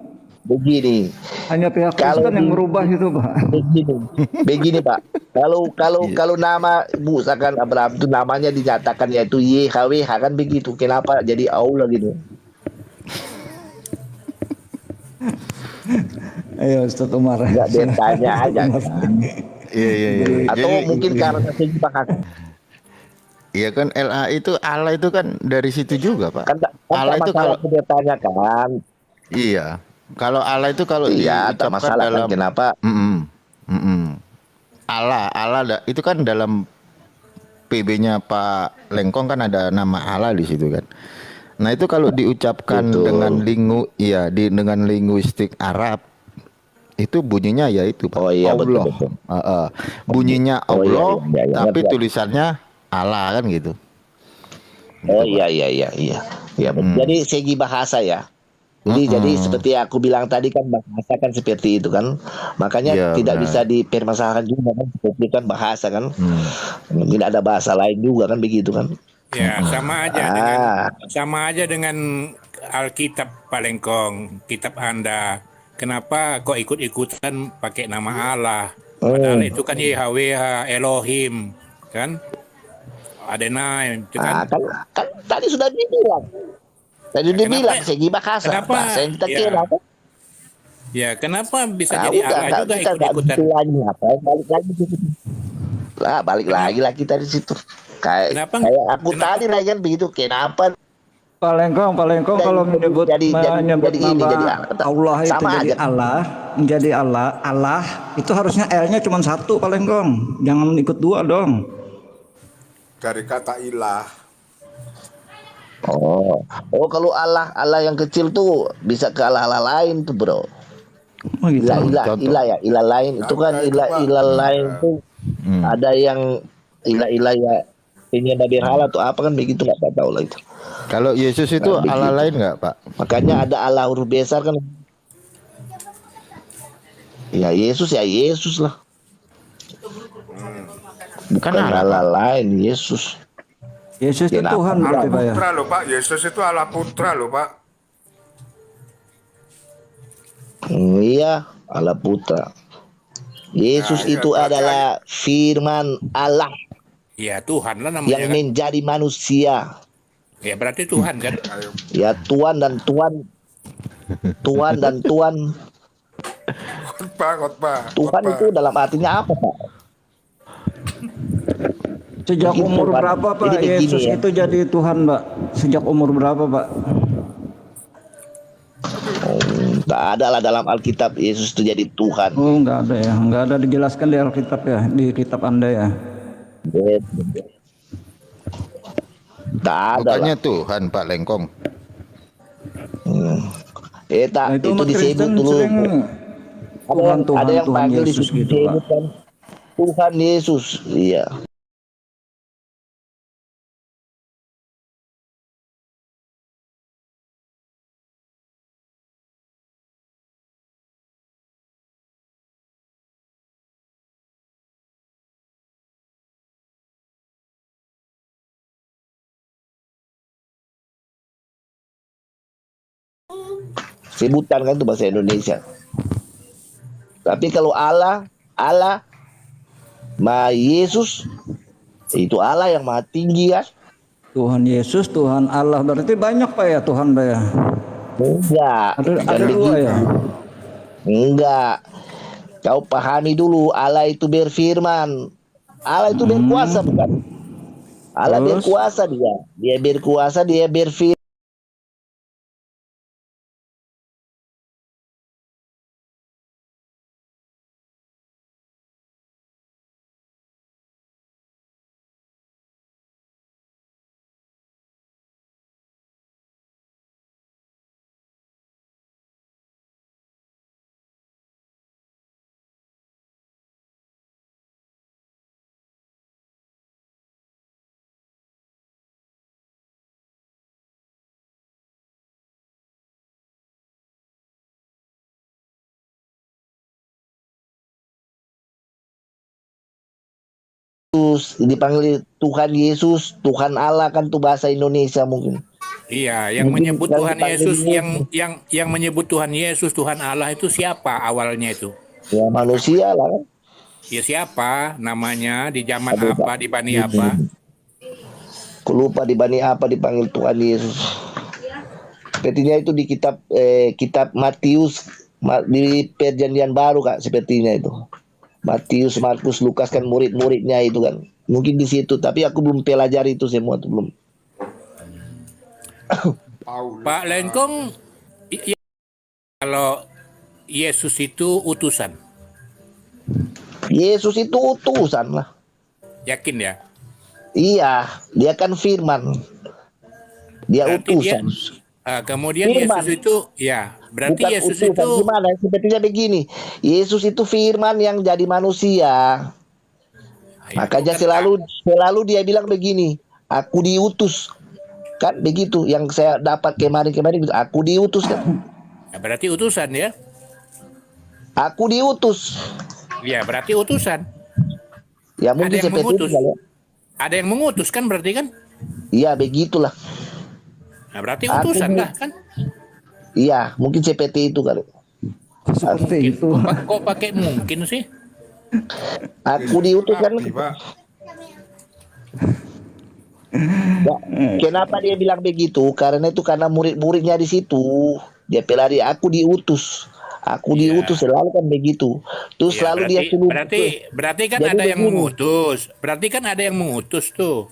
Begini, Hanya pihak Kalau Kristen yang di merubah itu, Pak. begini Pak, kalau nama Musa kan Abraham itu namanya dinyatakan yaitu YHWH kan begitu. Kenapa jadi Allah gitu? Ayo Ustaz Umar. Nggak Silakan bertanya Ustaz aja Umar. kan? Iya, iya, iya. Beri Atau Jadi mungkin karena segi bahasa iya kan LA itu Allah itu kan dari situ juga, Pak. kan, kan tak Allah itu masalah kalau aku bertanya kan? iya, kalau Allah itu kalau Iya, tak diucapkan masalah kan? dalam Kenapa? Allah itu kan dalam PB-nya Pak Lengkong kan ada nama Allah di situ kan. Nah, itu kalau diucapkan dengan Betul. dengan linguistik Arab itu bunyinya ya itu Pak, Oh iya betul Allah. betul. Bunyinya Oh iya Allah iya iya. tapi Ngerti. tulisannya Allah kan gitu. Oh Gitu, Pak. iya iya iya iya. Ya, jadi segi bahasa ya. Jadi seperti aku bilang tadi kan bahasa kan seperti itu kan. Makanya Iya, tidak benar. bisa dipermasalahkan juga kan seperti kan bahasa kan. Mungkin ada bahasa lain juga kan begitu kan. Ya, Ah, sama aja dengan Alkitab Pak Lengkong, kitab Anda. Kenapa kok ikut-ikutan pakai nama Allah? Padahal hmm. itu kan YHWH, Elohim, kan? Adonai, itu kan? Kan tadi sudah dibilang. Tadi Ya, dibilang segi bahasa, kenapa, bahasa yang kita ya, kira kan. ya, kenapa bisa Ah, jadi udah, Allah juga kita nggak ikut-ikutan? gitu lagi apa? Balik lagi ke situ. Lah, balik lagi lah kita di situ. Kayak Kenapa? kayak aku Kenapa? tadi lah kan begitu. Kenapa Pak Lengkong kalau menyebut menyebut jadi ini jadi nama Allah itu sama jadi aja. Allah, menjadi Allah itu harusnya L-nya cuma satu Pak Lengkong. Jangan ikut dua dong. Dari kata ilah. Oh kalau Allah yang kecil tuh bisa ke Allah lain tuh bro. Oh gitu. Contoh. Ilah lain itu kan Ada itu, Pak. ilah lain tuh ada yang ilah ya ini ada berhala tuh apa kan begitu nggak tahu lah itu. Kalau Yesus itu Nah, Allah begitu. lain nggak, Pak? Makanya ada Allah huruf besar kan. Ya Yesus lah. Bukan Allah, Allah lain Yesus. Yesus itu Kenapa? Tuhan Allah berarti Pak ya. Putra loh Pak. Yesus itu Allah Putra loh Pak. Iya, Allah Putra. Yesus Nah, iya, itu berarti adalah firman Allah Ya, Tuhan lah namanya yang kan? menjadi manusia. Ya, berarti Tuhan kan? Ayo. Ya Tuhan dan Tuhan Khotbah. Tuhan itu dalam artinya apa Pak? Sejak Begitu, umur Pak. berapa Pak Jadi begini Yesus ya. itu jadi Tuhan Pak? Sejak umur berapa Pak? Tak ada lah dalam Alkitab Yesus itu jadi Tuhan. Oh nggak ada ya, nggak ada dijelaskan di Alkitab ya, di kitab Anda ya. Tak ada Bukannya lah. Tuhan, Pak Lengkong. Nah, Itu umat disebut Kristen dulu. sering Ada yang Tuhan panggil Yesus gitu Pak. disebutkan Tuhan Yesus. Iya. Sebutan kan itu bahasa Indonesia. Tapi kalau Allah Yesus itu Allah yang maha tinggi kan? Tuhan Yesus, Tuhan Allah berarti banyak Pak ya Tuhan Pak ya. Enggak. Ada dua ya. Enggak. Kau pahami dulu Allah itu berfirman. Allah itu berkuasa bukan? Allah Terus? berkuasa dia. Dia berkuasa, dia berfirman. Dipanggil Tuhan Yesus, Tuhan Allah kan tuh bahasa Indonesia mungkin. Iya, yang Mungkin menyebut kalau Tuhan dipanggil Yesus, Yesus, yang menyebut Tuhan Yesus, Tuhan Allah itu siapa awalnya itu? ya manusia lah kan. Ya siapa namanya di zaman Aduh, Pak. apa, di bani apa? Aku lupa di Bani apa dipanggil Tuhan Yesus. Sepertinya itu di kitab Matius, di perjanjian baru Kak, sepertinya itu. Matius, Markus, Lukas kan murid-muridnya itu kan. Mungkin di situ, tapi aku belum pelajari itu semua tuh belum. Paulus. Pak Lengkong, kalau Yesus itu utusan, Yesus itu utusan lah. yakin ya? Iya, dia kan firman. Dia Berarti dia, utusan. kemudian Firman. Yesus itu, ya, berarti Bukan Yesus utusan. itu, Gimana? Sepertinya begini. Yesus itu firman yang jadi manusia. Makanya itu kan, selalu dia bilang begini, aku diutus. Kan begitu yang saya dapat kemarin-kemarin, aku diutus kan. ya, berarti utusan ya? Aku diutus. Ya, berarti utusan. Ya mungkin Ada yang seperti itu mengutus. kali ya. Ada yang mengutus kan berarti kan? Iya begitulah. Nah, berarti Aku utusan di- lah kan? Iya mungkin seperti itu kali. Seperti itu. Kok pakai mungkin sih? Aku diutus kan. Nabi, Pak. Ya, kenapa dia bilang begitu? Karena itu karena murid-muridnya di situ. Dia pelari aku diutus. Aku Iya. diutus selalu kan begitu. Terus Ya, selalu dia suruh. berarti kan Jadi ada yang begini. mengutus. Berarti kan ada yang mengutus tuh.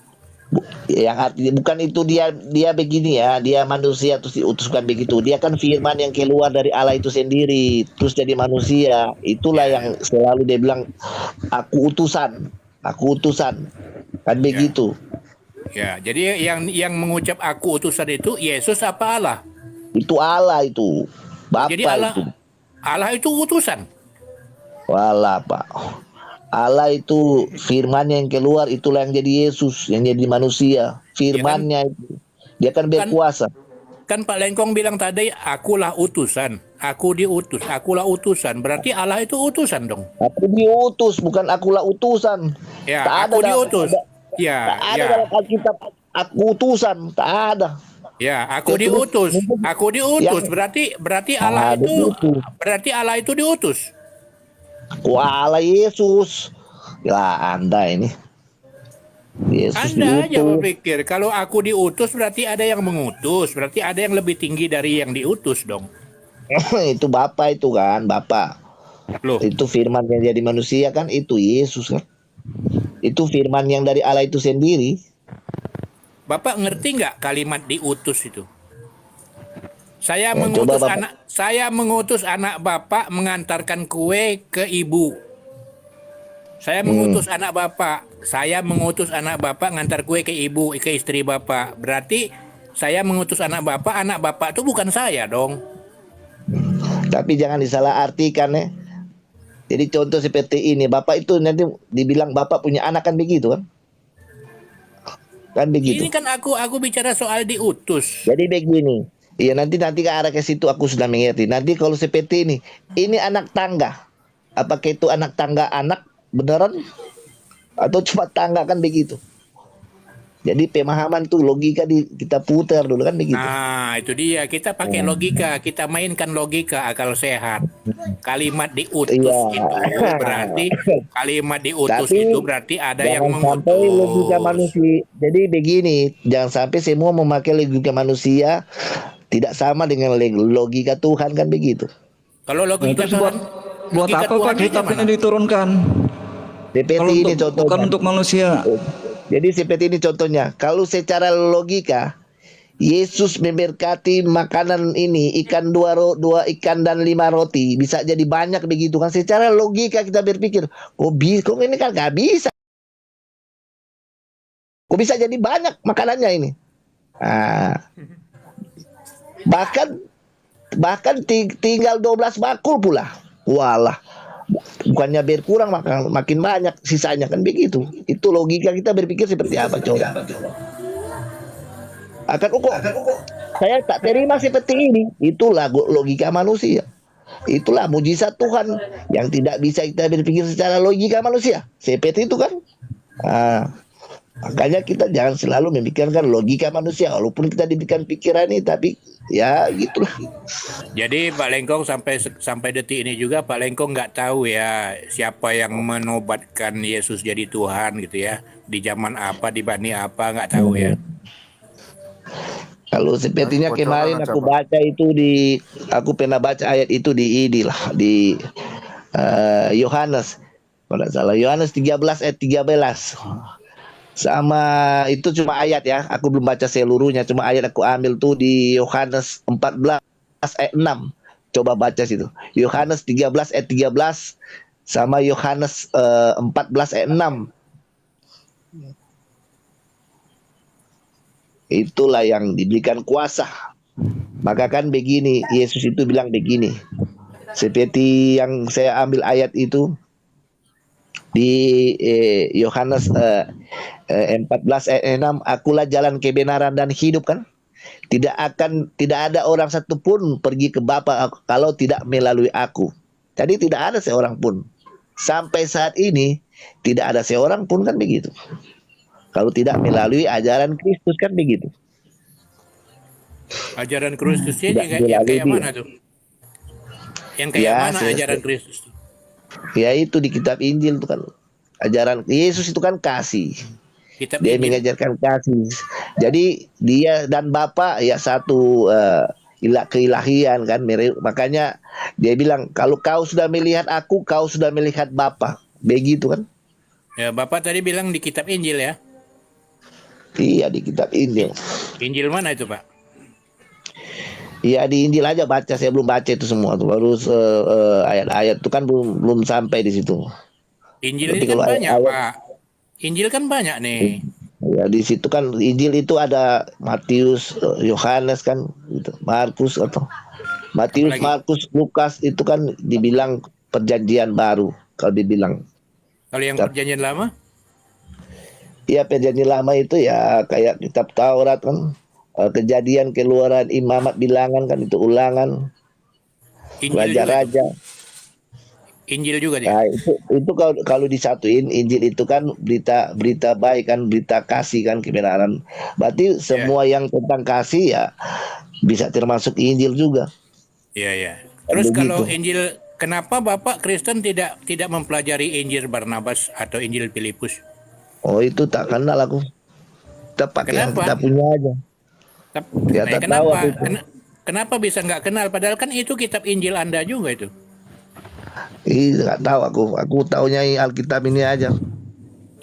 Yang artinya bukan itu dia begini ya, dia manusia terus diutuskan begitu. Dia kan firman yang keluar dari Allah itu sendiri terus jadi manusia. Itulah yang selalu dia bilang aku utusan kan begitu. Ya, jadi yang mengucap aku utusan itu Yesus apa Allah? Itu Allah itu Bapa Jadi Allah itu. Allah itu utusan. Walah Pak. Allah itu firmannya yang keluar, itulah yang jadi Yesus, yang jadi manusia. Firmannya itu. Dia kan berkuasa. Kan Pak Lengkong bilang tadi akulah utusan. Aku diutus, akulah utusan. Berarti Allah itu utusan dong. Aku diutus, bukan akulah utusan. Ya, Tak ada aku dalam- diutus. Ya, Tak ada ya. dalam Alkitab aku utusan, tak ada. Ya, aku Ya, terus- diutus. Aku diutus. Yang- Berarti Allah itu begitu. berarti Allah itu diutus. Kuala Yesus. Ya Anda ini. Yesus Anda aja diutus. berpikir kalau aku diutus berarti ada yang mengutus, berarti ada yang lebih tinggi dari yang diutus dong. Itu Bapa itu kan, Bapa. Loh, Itu firman yang jadi manusia kan, itu Yesus kan. Itu firman yang dari Allah itu sendiri. Bapak ngerti nggak kalimat diutus itu? Saya Ya, mengutus coba, Bapak. saya mengutus anak Bapak mengantarkan kue ke ibu. Saya mengutus anak Bapak. Saya mengutus anak Bapak ngantar kue ke ibu, ke istri Bapak. Berarti saya mengutus anak Bapak itu bukan saya dong. Tapi jangan disalahartikan ya. Jadi contoh seperti ini, Bapak itu nanti dibilang Bapak punya anak kan begitu kan? Kan begitu. Ini kan aku bicara soal diutus. Jadi begini. Iya nanti ke arah ke situ aku sudah mengerti. Nanti kalau seperti ini anak tangga. Apakah itu anak tangga anak beneran atau cuma tangga kan begitu? Jadi pemahaman tuh logika kita putar dulu kan begitu. Nah, itu dia. Kita pakai logika, kita mainkan logika akal sehat. Kalimat diutus Iya. itu berarti Tapi itu berarti ada yang Jangan sampai logika mengutus. manusia. Jadi begini, jangan sampai semua memakai logika manusia tidak sama dengan logika Tuhan kan begitu. Kalau logika Terus Tuhan, buat logika apa Pak Tuhan kitab gimana? ini diturunkan? Seperti Kalau ini untuk, bukan contohnya. untuk manusia. Jadi seperti ini contohnya. Kalau secara logika Yesus memberkati makanan ini ikan dua ikan dan 5 roti bisa jadi banyak begitu kan? Secara logika kita berpikir, kok ini kan nggak bisa? Kok bisa jadi banyak makanannya ini? Nah, bahkan tinggal 12 bakul pula. Walah. Bukannya berkurang makin banyak sisanya kan begitu. Itu logika kita berpikir seperti apa coba. Akan kok saya tak terima seperti ini. Itulah logika manusia. Itulah mujizat Tuhan yang tidak bisa kita berpikir secara logika manusia. Seperti itu kan. Nah, Makanya kita jangan selalu memikirkan logika manusia, walaupun kita diberikan pikiran ini, tapi ya gitulah. Jadi Pak Lengkong sampai detik ini juga Pak Lengkong nggak tahu ya siapa yang menobatkan Yesus jadi Tuhan gitu ya. Di zaman apa, di bani apa, nggak tahu ya. Kalau sepertinya Bocoran kemarin aja, aku Pak. baca itu aku pernah baca ayat itu di ini lah, di Yohanes, kalau tidak salah Yohanes 13 ayat 13. Sama itu cuma ayat ya, aku belum baca seluruhnya, cuma ayat aku ambil tuh di Yohanes 14 ayat 6. Coba baca situ. Yohanes 13 ayat 13 sama Yohanes 14 ayat 6. Itulah yang diberikan kuasa. Maka kan begini, Yesus itu bilang begini. Seperti yang saya ambil ayat itu di Yohanes 14 ayat 6, akulah jalan kebenaran dan hidup kan. Tidak ada orang satupun pergi ke Bapa kalau tidak melalui aku. Jadi tidak ada seorang pun. Sampai saat ini tidak ada seorang pun kan begitu. Kalau tidak melalui ajaran Kristus kan begitu. Ajaran Kristusnya Tidak yang melalui kayak dia. mana tuh? Yang kayak Ya, mana ajaran Kristus? Ya itu di kitab Injil itu kan. Ajaran Yesus itu kan kasih. Kitab Dia Injil. mengajarkan kasih. Jadi dia dan Bapa ya satu keilahian kan. Makanya dia bilang kalau kau sudah melihat aku, kau sudah melihat Bapa. Begitu kan? Ya, Bapak tadi bilang di kitab Injil ya. Iya di kitab Injil. Injil mana itu, Pak? Iya di Injil aja baca, saya belum baca itu semua tuh. Baru ayat-ayat itu kan belum sampai di situ. Injil Tapi ini kan kalau banyak, ayat- Pak. Injil kan banyak nih. Ya di situ kan Injil itu ada Matius, Yohanes kan, gitu. Markus atau Matius, Apalagi? Markus, Lukas itu kan dibilang perjanjian baru kalau dibilang. Kalau yang Kitab- perjanjian lama? Iya perjanjian lama itu ya kayak kitab Taurat kan, kejadian, keluaran, imamat, bilangan kan itu ulangan, Injil juga. raja-raja. Injil juga dia. Nah, itu kalau disatuin Injil itu kan berita baik kan, berita kasih kan, kebenaran. Berarti semua yang tentang kasih ya bisa termasuk Injil juga. Iya, iya. Terus Begitu. kalau Injil, kenapa Bapak Kristen tidak mempelajari Injil Barnabas atau Injil Filipus? Oh itu tak kenal aku. Kita pakai yang Kenapa? kita punya aja. Ya, Nah, tak tahu kenapa? aku itu. Kenapa bisa nggak kenal? Padahal kan itu kitab Injil Anda juga itu. Nggak tahu aku. Aku taunya Alkitab ini aja.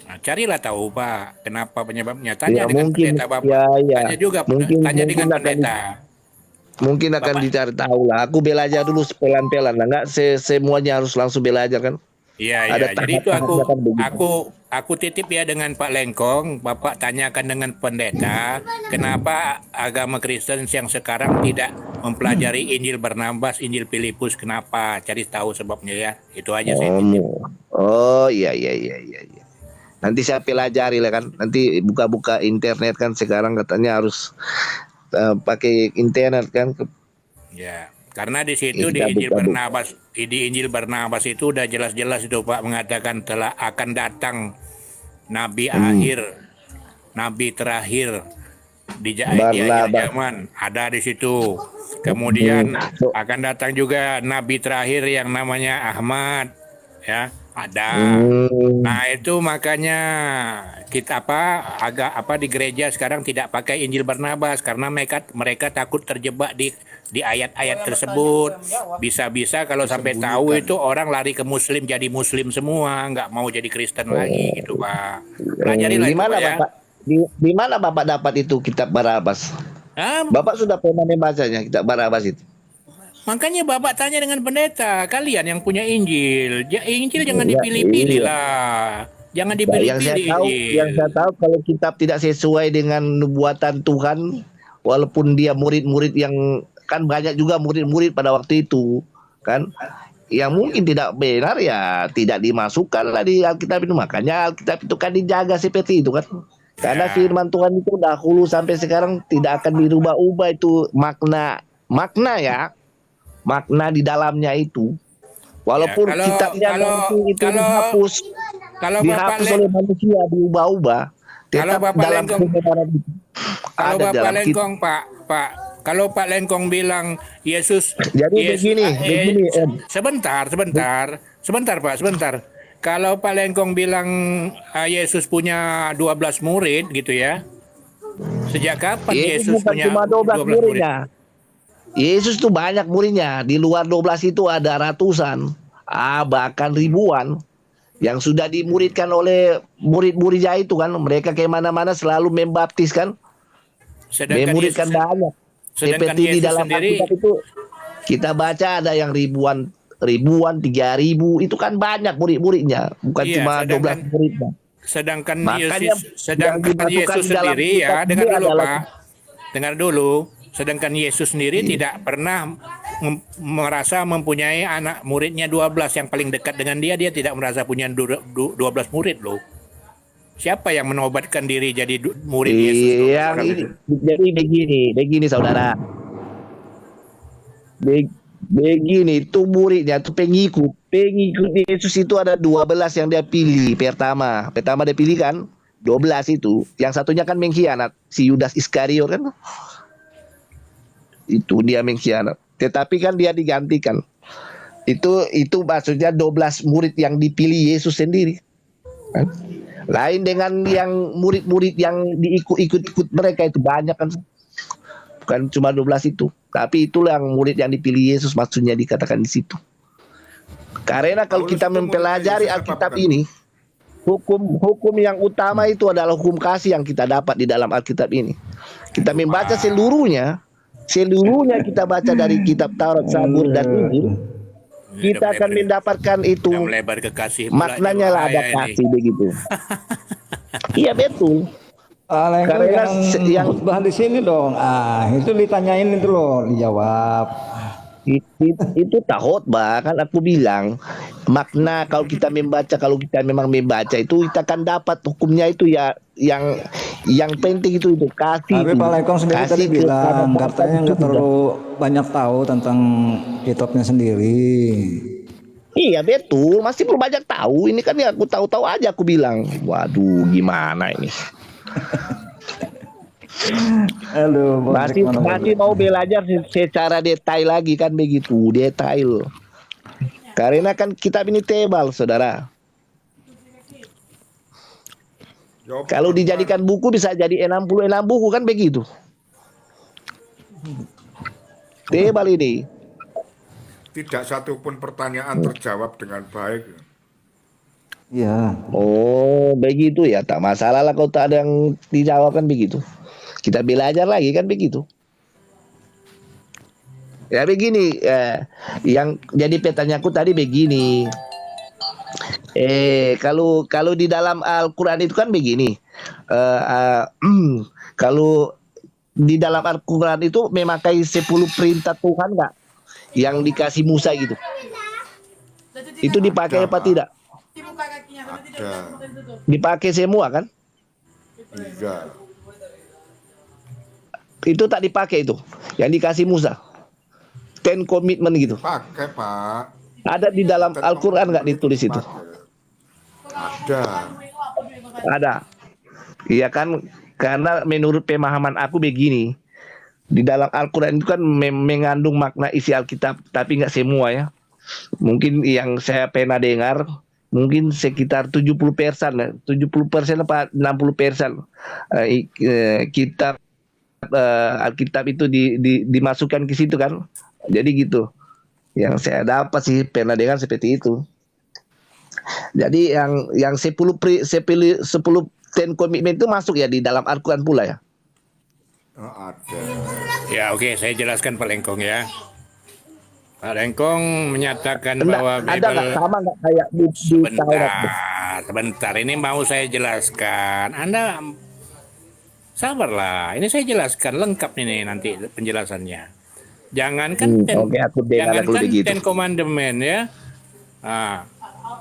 Nah, carilah tahu Pak, kenapa penyebabnya. Tanya Ya, dengan mungkin, pendeta Bapak. ya. Tanya juga, Mungkin dengan akan- pendeta. Mungkin akan Bapak- dicari tahu lah. Aku belajar dulu pelan-pelan lah. Nggak semuanya harus langsung belajar kan. Iya, Ada iya. Jadi itu tahap-tahapnya kan begitu. aku titip ya dengan Pak Lengkong. Bapak tanyakan dengan pendeta, kenapa agama Kristen yang sekarang tidak mempelajari Injil Barnabas, Injil Filipus? Kenapa? Cari tahu sebabnya ya. Itu aja sih. Iya. Nanti saya pelajari lah kan. Nanti buka-buka internet kan sekarang katanya harus pakai internet kan. Ya, karena di situ di Kita Injil buka-buka. Barnabas, di Injil Barnabas itu udah jelas-jelas itu Pak mengatakan telah akan datang nabi akhir, nabi terakhir di akhir Barnabas. zaman, ada di situ. Kemudian akan datang juga nabi terakhir yang namanya Ahmad, ya, ada. Nah, itu makanya kita di gereja sekarang tidak pakai Injil Barnabas karena mereka takut terjebak di ayat-ayat tersebut. Bisa-bisa kalau sampai tahu itu orang lari ke Muslim, jadi Muslim semua, nggak mau jadi Kristen lagi gitu Pak. Pelajarilah Di itu mana Pak ya. Bapak? Di mana Bapak dapat itu kitab Barnabas? Ah, Bapak sudah pernah membacanya kitab Barnabas itu? makanya Bapak tanya dengan pendeta, kalian yang punya Injil, Injil jangan Iya, dipilih-pilih iya. lah. Jangan Yang saya dipilih-pilih tahu, Injil. yang saya tahu kalau kitab tidak sesuai dengan nubuatan Tuhan, walaupun dia murid-murid yang kan banyak juga murid-murid pada waktu itu, kan, yang mungkin tidak benar ya tidak dimasukkan lah di Alkitab itu. Makanya Alkitab itu kan dijaga seperti itu kan. Karena Ya. firman Tuhan itu dahulu sampai sekarang tidak akan dirubah-ubah itu makna ya. Makna di dalamnya itu. Walaupun Ya, kitabnya nanti itu kalau dihapus Bapak oleh manusia, diubah-ubah. Kalau tetap Bapak dalam Lengkong, kebenaran itu. kalau Ada Bapak dalam kita. Lengkong, Pak, kalau Pak Lengkong bilang Yesus, Jadi Yesus, begini, sebentar Pak, sebentar. Kalau Pak Lengkong bilang Yesus punya 12 murid gitu ya, sejak kapan Yesus Yesus bukan punya cuma 12 12 murid? muridnya. Yesus tuh banyak muridnya. Di luar 12 itu ada ratusan, bahkan ribuan yang sudah dimuridkan oleh murid-muridnya itu kan. Mereka ke mana-mana selalu membaptis kan, Sedangkan Yesus, memuridkan banyak. sedangkan Seperti di Yesus dalam sendiri, Alkitab itu kita baca ada yang ribuan, 3.000 itu kan banyak murid-muridnya, bukan iya, cuma 12 muridnya. sedangkan Makanya Yesus, yang sedangkan dimasukkan Yesus di dalam sendiri kitab ya, ini dengar dulu adalah Pak, dengar dulu. Sedangkan Yesus sendiri tidak pernah merasa mempunyai anak muridnya 12 yang paling dekat dengan dia tidak merasa punya 12 murid loh. Siapa yang menobatkan diri jadi murid Yesus 12 yang orang ini. itu? Jadi begini saudara. Begini, itu muridnya, itu pengikut Yesus itu ada 12 yang dia pilih. Pertama dia pilih kan 12 itu. Yang satunya kan mengkhianat, si Yudas Iskariot kan. Itu dia mengkhianat. Tetapi kan dia digantikan. Itu maksudnya 12 murid yang dipilih Yesus sendiri. Kan? Lain dengan yang murid-murid yang diikut mereka itu banyak kan. Bukan cuma 12 itu. Tapi itulah yang murid yang dipilih Yesus, maksudnya dikatakan di situ. Karena kalau Paulus kita itu muridnya mempelajari Yesus apa Alkitab bukan? ini, hukum yang utama itu adalah hukum kasih yang kita dapat di dalam Alkitab ini. Kita membaca seluruhnya kita baca dari kitab Taurat, Zabur dan Injil, kita akan mendapatkan itu Udah melebar ke kasih pula, maknanya lah ada bahaya ini. kasih begitu. Iya betul. Lengkong Karena yang khutbah di sini dong. Itu ditanyain itu loh, dijawab. Itu tahot bahkan aku bilang makna kalau kita memang membaca itu kita akan dapat hukumnya itu ya yang penting itu kasih. Tapi Pak Lengkong sendiri tadi bilang kepada katanya nggak terlalu banyak tahu tentang kitabnya sendiri. Iya betul, masih belum banyak tahu. Ini kan ya aku tahu-tahu aja aku bilang. Waduh, gimana ini? Aduh, masih mau belajar secara detail lagi kan begitu, detail. Karena kan kitab ini tebal, saudara. Jawab Kalau teman-teman. dijadikan buku bisa jadi 66 buku kan begitu. Tebal ini. Tidak satu pun pertanyaan terjawab dengan baik. Iya. Oh, begitu ya. Tak masalah lah kalau tak ada yang dijawab kan begitu. Kita belajar lagi kan begitu. Ya begini, yang jadi pertanyaanku tadi begini. Kalau di dalam Al-Quran itu kan begini. Kalau di dalam Al-Quran itu memakai 10 perintah Tuhan nggak? Yang dikasih Musa gitu. Itu dipakai apa tidak? Ada. Dipakai semua kan? Iya. Itu tak dipakai itu. Yang dikasih Musa. 10 komitmen gitu. Pakai, Pak. Ada di dalam Al-Quran nggak ditulis itu? Ada. Ada. Iya kan? Karena menurut pemahaman aku begini. Di dalam Al-Quran itu kan mengandung makna isi Alkitab, tapi nggak semua ya. Mungkin yang saya pernah dengar, mungkin sekitar 70%, 70% apa 60% kitab Alkitab itu dimasukkan ke situ kan. Jadi gitu. Yang saya dapat sih pernah dengar seperti itu. Jadi yang 10 10 komitmen itu masuk ya di dalam Al-Quran pula ya. Oh, ada. Ya oke, saya jelaskan Pak Lengkong ya. Pak Lengkong menyatakan bahwa Ada nggak Bible. sama nggak kayak di Taurat? Sebentar, ini mau saya jelaskan. Anda sabarlah, ini saya jelaskan lengkap ini nanti penjelasannya. Jangankan Oke, aku dengar dulu begitu. Ten Commandment ya.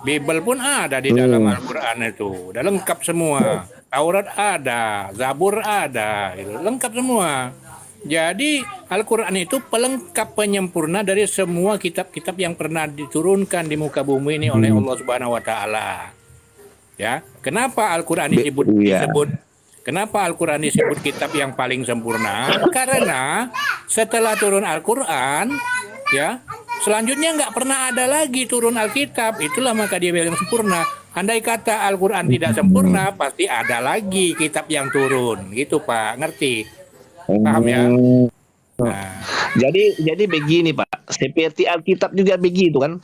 Bible pun ada di dalam Al-Quran itu, udah lengkap semua. Taurat ada, Zabur ada, gitu. Lengkap semua. Jadi Al-Quran itu pelengkap penyempurna dari semua kitab-kitab yang pernah diturunkan di muka bumi ini oleh Allah Subhanahu Wa Taala. Ya, kenapa Al-Quran disebut Kenapa Al-Quran disebut kitab yang paling sempurna? Karena setelah turun Al-Quran, ya, selanjutnya nggak pernah ada lagi turun Alkitab. Itulah maka dia bilang sempurna. Andai kata Al-Quran tidak sempurna, pasti ada lagi kitab yang turun. Gitu Pak, ngerti? Paham ya? Nah, Jadi begini Pak, seperti Alkitab juga begitu kan.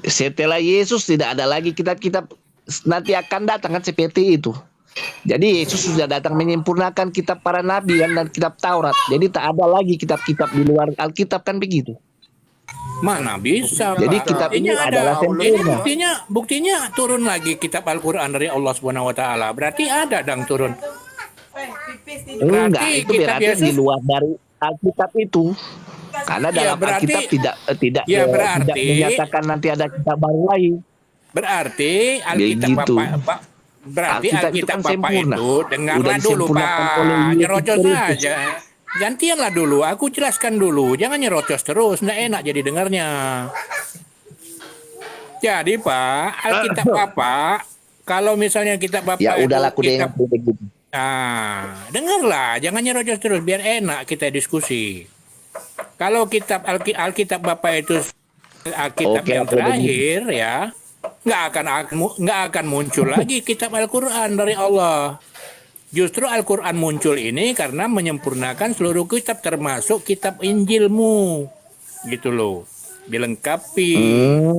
Setelah Yesus tidak ada lagi kitab-kitab, nanti akan datang kan seperti itu. Jadi Yesus sudah datang menyempurnakan kitab para nabi kan, dan kitab Taurat. Jadi tak ada lagi kitab-kitab di luar Alkitab kan begitu. mana bisa Jadi Pak? kitab ini Buktinya adalah Ini sempurna. buktinya turun lagi kitab Al-Quran dari Allah Subhanahu Wa Taala. Berarti ada dang turun. Enggak, Berarti itu kitab berarti Yesus. di luar dari Alkitab itu. Karena Ya, dalam berarti- Alkitab tidak ya, tidak berarti- menyatakan nanti ada kitab baru lagi. Berarti Alkitab Begitu. Bapak, berarti Alkitab itu Alkitab kan Bapak sempurna. itu dengarlah Udah dulu disempurnakan Pak, oleh Yesus nyerocos Kristus. aja. Gantianlah dulu, aku jelaskan dulu, jangan nyerocos terus, nggak enak jadi dengarnya. Jadi Pak, Alkitab Bapak, kalau misalnya kitab Bapak Ya udahlah, aku itu dengar kitab, begitu. dengarlah, jangan nyerocos terus, biar enak kita diskusi. Kalau kitab Alkitab Bapak itu Alkitab Oke, yang aku terakhir ya, nggak akan muncul lagi kitab Al-Quran dari Allah. Justru Al-Quran muncul ini karena menyempurnakan seluruh kitab termasuk kitab Injilmu, gitu loh. Dilengkapi,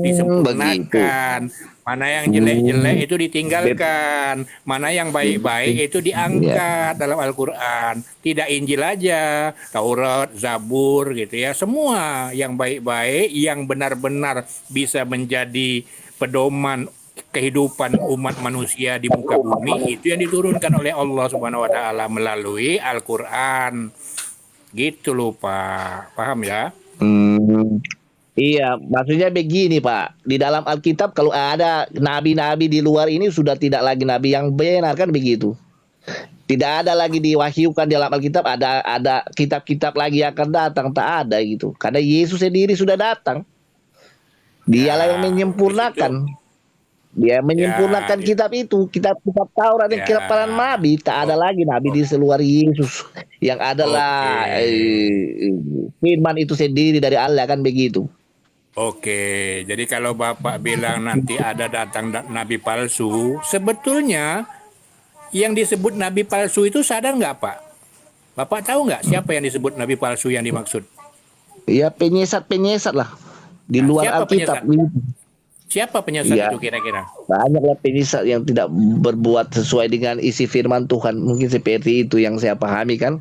disempurnakan. Mana yang jelek-jelek itu ditinggalkan, mana yang baik-baik itu diangkat dalam Al-Quran. Tidak Injil aja, Taurat, Zabur gitu ya. Semua yang baik-baik, yang benar-benar bisa menjadi pedoman kehidupan umat manusia di muka bumi, itu yang diturunkan oleh Allah Subhanahu Wa Taala melalui Al-Quran. Gitu loh Pak, paham ya? Iya, maksudnya begini Pak. Di dalam Alkitab kalau ada nabi-nabi di luar ini sudah tidak lagi nabi yang benar kan begitu. Tidak ada lagi diwahyukan di dalam Alkitab, ada kitab-kitab lagi yang akan datang, tak ada gitu. Karena Yesus sendiri sudah datang. Dialah yang menyempurnakan. Dia menyempurnakan kitab itu, kitab-kitab Taurat dan kitab para nabi. Tak ada lagi nabi di seluar Yesus. Yang adalah firman itu sendiri dari Allah kan begitu. Oke, jadi kalau Bapak bilang nanti ada datang nabi palsu, sebetulnya yang disebut nabi palsu itu sadar nggak Pak? Bapak tahu nggak siapa yang disebut nabi palsu yang dimaksud? Ya penyesat-penyesat lah. Di Nah, luar siapa Alkitab. Siapa penyesat Iya. itu kira-kira? Banyaklah penyesat yang tidak berbuat sesuai dengan isi firman Tuhan. Mungkin seperti itu yang saya pahami kan.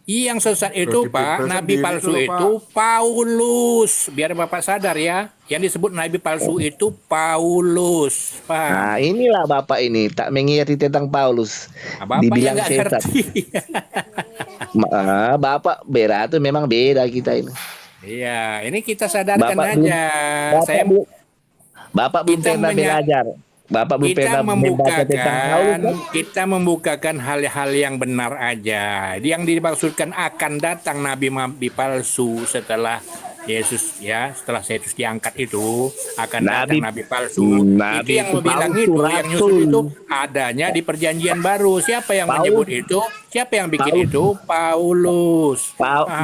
Yang sesat itu Loh, Pak, dibebas nabi sendiri palsu tuh, itu Paulus. Biar Bapak sadar ya, yang disebut nabi palsu itu Paulus. Pak, Nah inilah Bapak ini tak mengerti tentang Paulus. Bapak yang Dibilang nggak sesat. ngerti. Bapak beda tuh memang beda kita ini. Iya, ini kita sadarkan Bapak aja. Bapak belum Kita pernah menya- belajar. Bapak belum kita pernah membaca tentang Paulus kan? membukakan hal-hal yang benar aja. Yang dimaksudkan akan datang nabi palsu setelah Yesus ya, setelah Yesus diangkat itu akan datang nabi palsu. Nabi Itu yang itu bilang palsu, itu, yang nyusun rasul. itu adanya di perjanjian baru. Siapa yang menyebut itu? Siapa yang bikin itu? Paulus.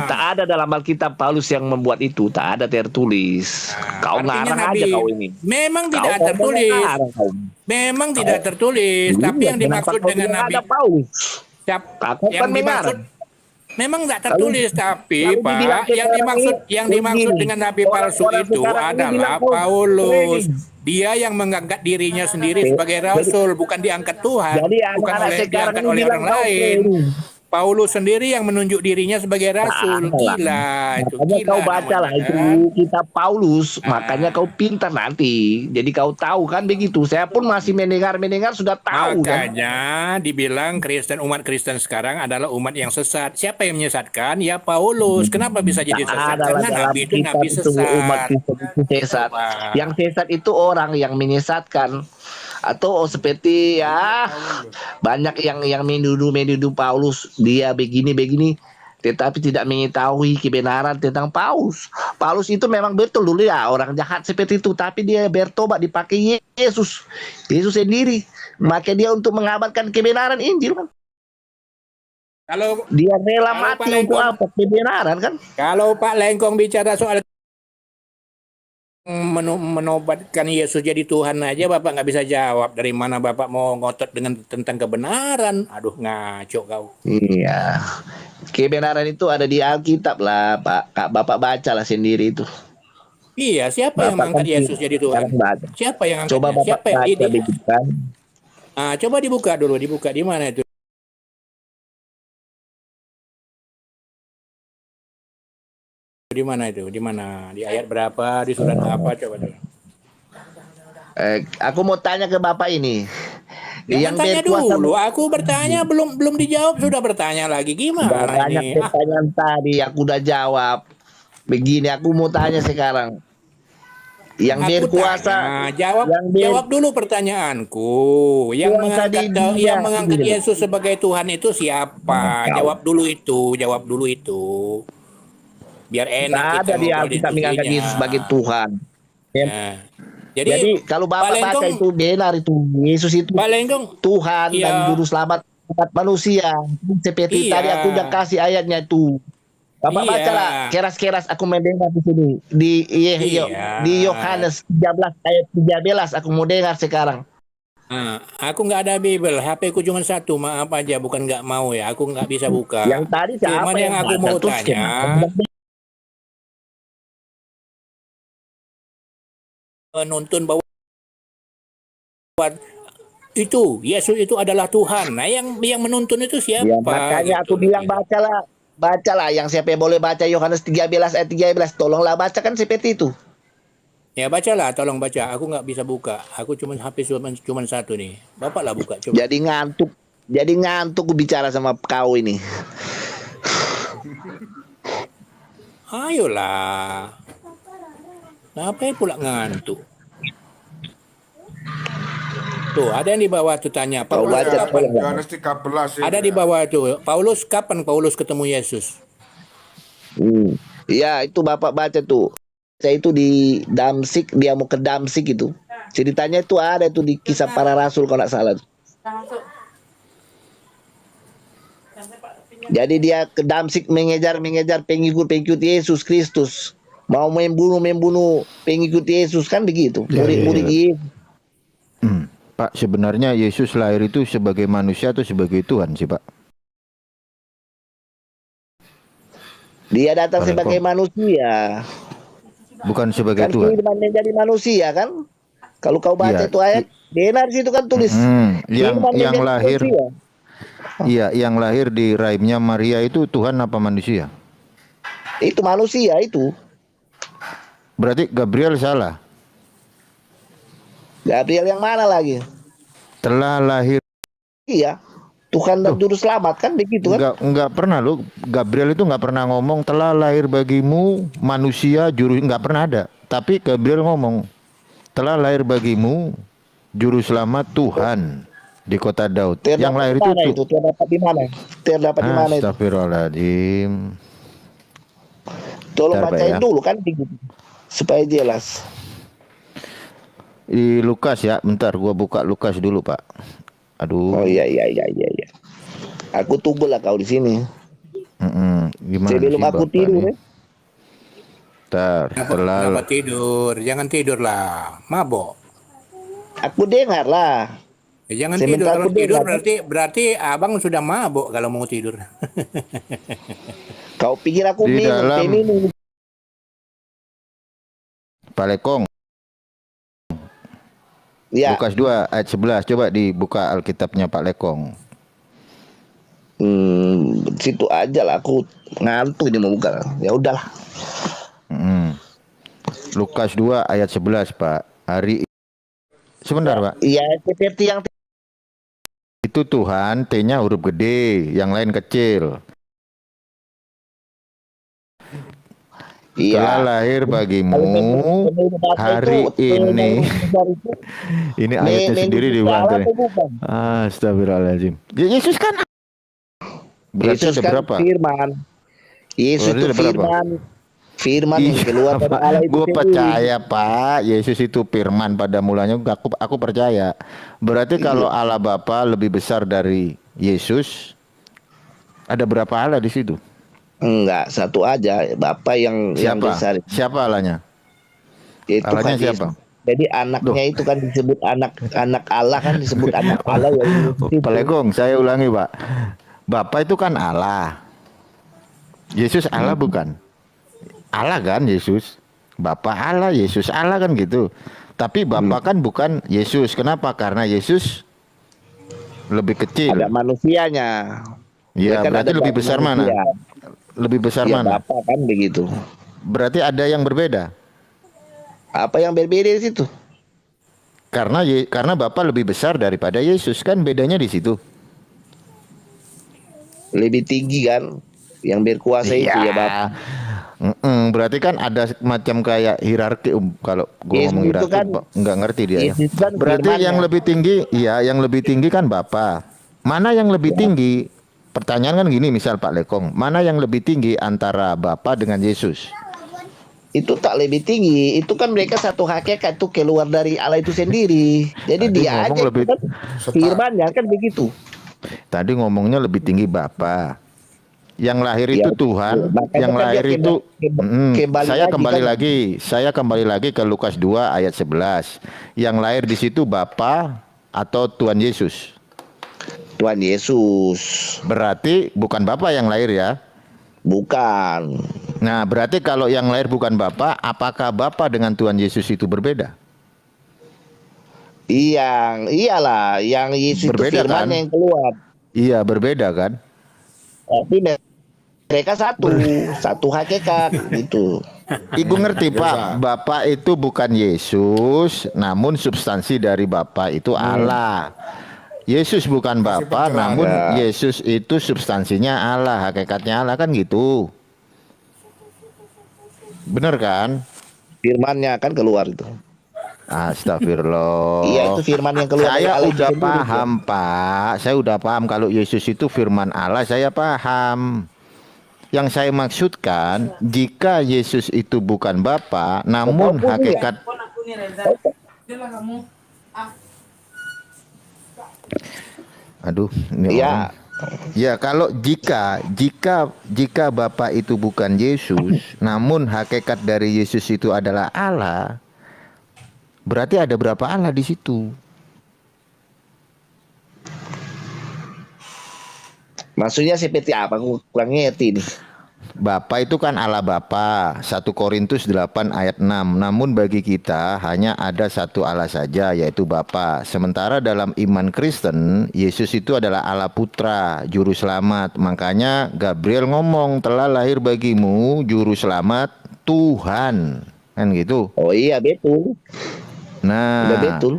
Tak ada dalam Alkitab Paulus yang membuat itu, tak ada tertulis. Kau Artinya ngarang aja kau ini. Memang Kau tidak ngomong tertulis. ngarang kau. Memang tidak tertulis, tapi yang Kenapa dimaksud kau dengan bilang nabi ada Paulus? Kau yang kan dimaksud mengarang. memang tidak tertulis, tapi lalu Pak, dibilang yang dimaksud begini, dengan nabi palsu orang-orang itu sekarang ini adalah bilang, "Oh, Paulus. ini." Dia yang mengangkat dirinya sendiri sebagai rasul, bukan diangkat Tuhan, Jadi bukan anak-anak oleh sekarang diangkat ini oleh bilang orang kau lain. training. Paulus sendiri yang menunjuk dirinya sebagai rasul. Salah. Gila itu. Makanya Gila kau bacalah namanya, itu kan? kitab Paulus, makanya kau pintar nanti. Jadi kau tahu kan begitu. Saya pun masih mendengar sudah tahu kan. Makanya dibilang umat Kristen sekarang adalah umat yang sesat. Siapa yang menyesatkan? Ya Paulus. Kenapa bisa jadi sesat? Adalah Karena dalam nabi itu kitab nabi itu sesat. umat Kristen itu sesat. Wah. Yang sesat itu orang yang menyesatkan, atau seperti ya banyak yang menuduh Paulus dia begini tetapi tidak mengetahui kebenaran tentang Paulus. Paulus itu memang betul dulu ya orang jahat seperti itu, tapi dia bertobat dipakai Yesus sendiri, maka dia untuk mengabarkan kebenaran Injil kan. Kalau Dia rela kalau Pak mati untuk Lengkong, apa? Kebenaran kan? kalau Pak Lengkong bicara soal menobatkan Yesus jadi Tuhan aja Bapak nggak bisa jawab. Dari mana Bapak mau ngotot dengan tentang kebenaran? Aduh, ngaco kau. Iya. Kebenaran itu ada di Alkitab lah, Pak. Kak, Bapak bacalah sendiri itu. Iya, siapa yang Bapak kan mengangkat Yesus jadi Tuhan? sekarang baca. Siapa yang Coba angkatnya? Bapak Siapa yang baca ini? begitu kan. Coba dibuka dulu, dibuka di mana itu? Di mana itu? Di mana? Di ayat berapa? Di surat apa? Coba dulu. Aku mau tanya ke Bapak ini. Jangan tanya berkuasa dulu. Aku bertanya belum dijawab sudah bertanya lagi. Gimana banyak ini? pertanyaan tadi, aku udah jawab. Begini, aku mau tanya sekarang. Yang Aku berkuasa, tanya, jawab dulu pertanyaanku. Yang Kuasa di mengangkat dunia yang mengangkat ini. Yesus sebagai Tuhan itu siapa? Jawab dulu itu, jawab dulu itu. Biar enak Tidak kita ada di ngobrol Alkitab mengangkat diskusinya. Yesus sebagai Tuhan. Ya. Nah, Jadi kalau Pak Bapak baca Lengkong, itu benar itu. Yesus itu Pak Lengkong, Tuhan dan iya, juru selamat umat manusia. Seperti tadi aku udah iya, kasih ayatnya itu. Bapak iya, bacalah keras-keras aku mendengar di sini iya. di Yohanes 13 ayat 13 aku mau dengar sekarang. Aku nggak ada Bible, HP ku cuma satu, maaf aja, bukan nggak mau ya, aku nggak bisa buka. Yang tadi siapa Cuman yang aku baca? mau Terus tanya, kenapa? menuntun bahwa itu Yesus itu adalah Tuhan. Nah, yang menuntun itu Ya siapa? makanya Gitu aku bilang loh. bacalah yang siapa yang boleh baca Yohanes 13 ayat 13 tolonglah bacakan seperti itu. Ya bacalah, tolong baca. Aku nggak bisa buka. Aku cuma HP cuma satu nih. Bapak lah buka, coba. Jadi ngantuk aku bicara sama kau ini. Ayolah. Kenapa pula ngantuk? Tuh, ada yang di bawah tuh tanya. Kau Paulus baca kapan? tolong. Yohanes 13 itu Ada di ya. bawah tuh. Paulus kapan Paulus ketemu Yesus? Ya itu Bapak baca tuh. Saya itu di Damsik, dia mau ke Damsik itu. Ceritanya itu ada itu di Kisah Para Rasul kalau nggak salah. Jadi dia ke Damsik mengejar pengikut Yesus Kristus. Mau membunuh pengikut Yesus kan begitu. Murid-murid Yesus. Pak, sebenarnya Yesus lahir itu sebagai manusia atau sebagai Tuhan sih, Pak? Dia datang Pak sebagai Lengkong. manusia. Bukan sebagai Kan Tuhan. firman menjadi manusia kan? Kalau kau baca Iya, itu ayat, benar situ kan tulis. yang Firman yang menjadi lahir, manusia. iya, yang lahir di rahimnya Maria itu Tuhan apa manusia? Itu manusia itu. Berarti Gabriel salah. Gabriel yang mana lagi? Telah lahir. Iya. Tuhan dan juru selamat kan begitu kan? Enggak pernah loh. Gabriel itu enggak pernah ngomong telah lahir bagimu manusia juru, enggak pernah ada. Tapi Gabriel ngomong telah lahir bagimu juru selamat Tuhan di kota Daud. Yang lahir itu tuh. Terdapat di mana? Terdapat di mana itu? Astagfirullahaladzim. Tolong Bentar, Pak, bacain ya. dulu kan begitu. Supaya jelas. Di Lukas ya, bentar gua buka Lukas dulu, Pak. Aduh. Oh iya. Aku tunggulah kau di sini. Gimana Sebelum sih, aku Bapak tidur nih? ya. Bentar, Kenapa tidur? Jangan tidur lah, mabok. Aku dengar lah. Ya, jangan tidur. Sebentar Kalau aku tidur dengar. berarti abang sudah mabok kalau mau tidur. Kau pikir aku Di dalam- minum. Pak Lekong, Ya. Lukas 2 ayat 11. Coba dibuka Alkitabnya Pak Lekong. Situ aja lah aku ngantuk ini mau buka. Ya udahlah. Lukas 2 ayat 11, Pak. Sebentar, Pak. Iya seperti yang Itu Tuhan, T-nya huruf gede, yang lain kecil. Telah lahir bagimu hari ini. Ini ayatnya sendiri dibantu. Astagfirullahaladzim. Yesus kan berarti Yesus ada kan berapa? firman. Yesus Berarti itu ada berapa? firman. Firman yang keluar dari Allah itu Gue sendiri. percaya, Pak. Yesus itu firman pada mulanya. Aku percaya. Berarti kalau Allah Bapa lebih besar dari Yesus, Ada berapa Allah di situ? Enggak, satu aja. Bapa yang Siapa? besar Siapa Allahnya? itu Allahnya kan siapa? Yesus. Jadi anaknya itu kan disebut anak Allah, kan disebut anak Allah ya. Pak Legong, saya ulangi Pak. Bapa itu kan Allah. Yesus Allah bukan? Allah kan Yesus. Bapa Allah, Yesus Allah kan gitu. Tapi Bapa kan bukan Yesus. Kenapa? Karena Yesus lebih kecil. Ada manusianya. Ya, Kan berarti ada lebih besar mana? manusia. Lebih besar Ya, mana? Bapa kan begitu. Berarti ada yang berbeda. Apa yang berbeda di situ? Karena Bapa lebih besar daripada Yesus, kan bedanya di situ. Lebih tinggi kan? Yang berkuasa itu ya Bapa. Berarti kan ada macam kayak hierarki, kalau gua Yesus ngomong itu hierarki kan- nggak ngerti dia ya. Yesus kan Berarti firman-Nya. yang lebih tinggi, iya yang lebih tinggi kan Bapa. Mana yang lebih tinggi? Pertanyaan kan gini, misal Pak Lekong, mana yang lebih tinggi antara Bapa dengan Yesus? Itu tak lebih tinggi. Itu kan mereka satu hakikat, itu keluar dari Allah itu sendiri. Jadi Tadi dia ngomong aja lebih- itu kan firman-Nya kan begitu. Tadi ngomongnya lebih tinggi Bapa. Yang lahir Ya, itu Tuhan, makanya yang kan dia lahir itu kembali saya lagi kembali kan. lagi, saya kembali lagi ke Lukas 2 ayat 11. Yang lahir di situ Bapa atau Tuhan Yesus? Tuhan Yesus. Berarti bukan Bapa yang lahir ya. Bukan. Nah, berarti kalau yang lahir bukan Bapa, apakah Bapa dengan Tuhan Yesus itu berbeda? Iyalah, yang Yesus Berbeda, itu firman kan? yang keluar. Iya, berbeda kan? Tapi mereka satu hakikat gitu. Ibu ngerti Pak, Bapa itu bukan Yesus, namun substansi dari Bapa itu Allah. Yesus bukan Bapa, namun Yesus itu substansinya Allah, hakikatnya Allah kan gitu. Bener kan? Firman-Nya kan keluar itu. Astagfirullah. Iya, itu firman yang keluar dari Saya Allah itu udah sendiri, paham Pak, saya udah paham kalau Yesus itu firman Allah, saya paham. Yang saya maksudkan, jika Yesus itu bukan Bapa, namun hakikat aduh, ini Iya. orang. Ya, kalau jika Bapa itu bukan Yesus, namun hakikat dari Yesus itu adalah Allah, berarti ada berapa Allah di situ? Maksudnya seperti apa? Aku kurang ngerti nih. Bapa itu kan Allah Bapa, 1 Korintus 8 ayat 6. Namun bagi kita hanya ada satu Allah saja, yaitu Bapa. Sementara dalam iman Kristen, Yesus itu adalah Allah Putra, juru selamat. Makanya Gabriel ngomong, telah lahir bagimu juru selamat Tuhan. Kan gitu. Oh iya, betul. Nah, Udah betul.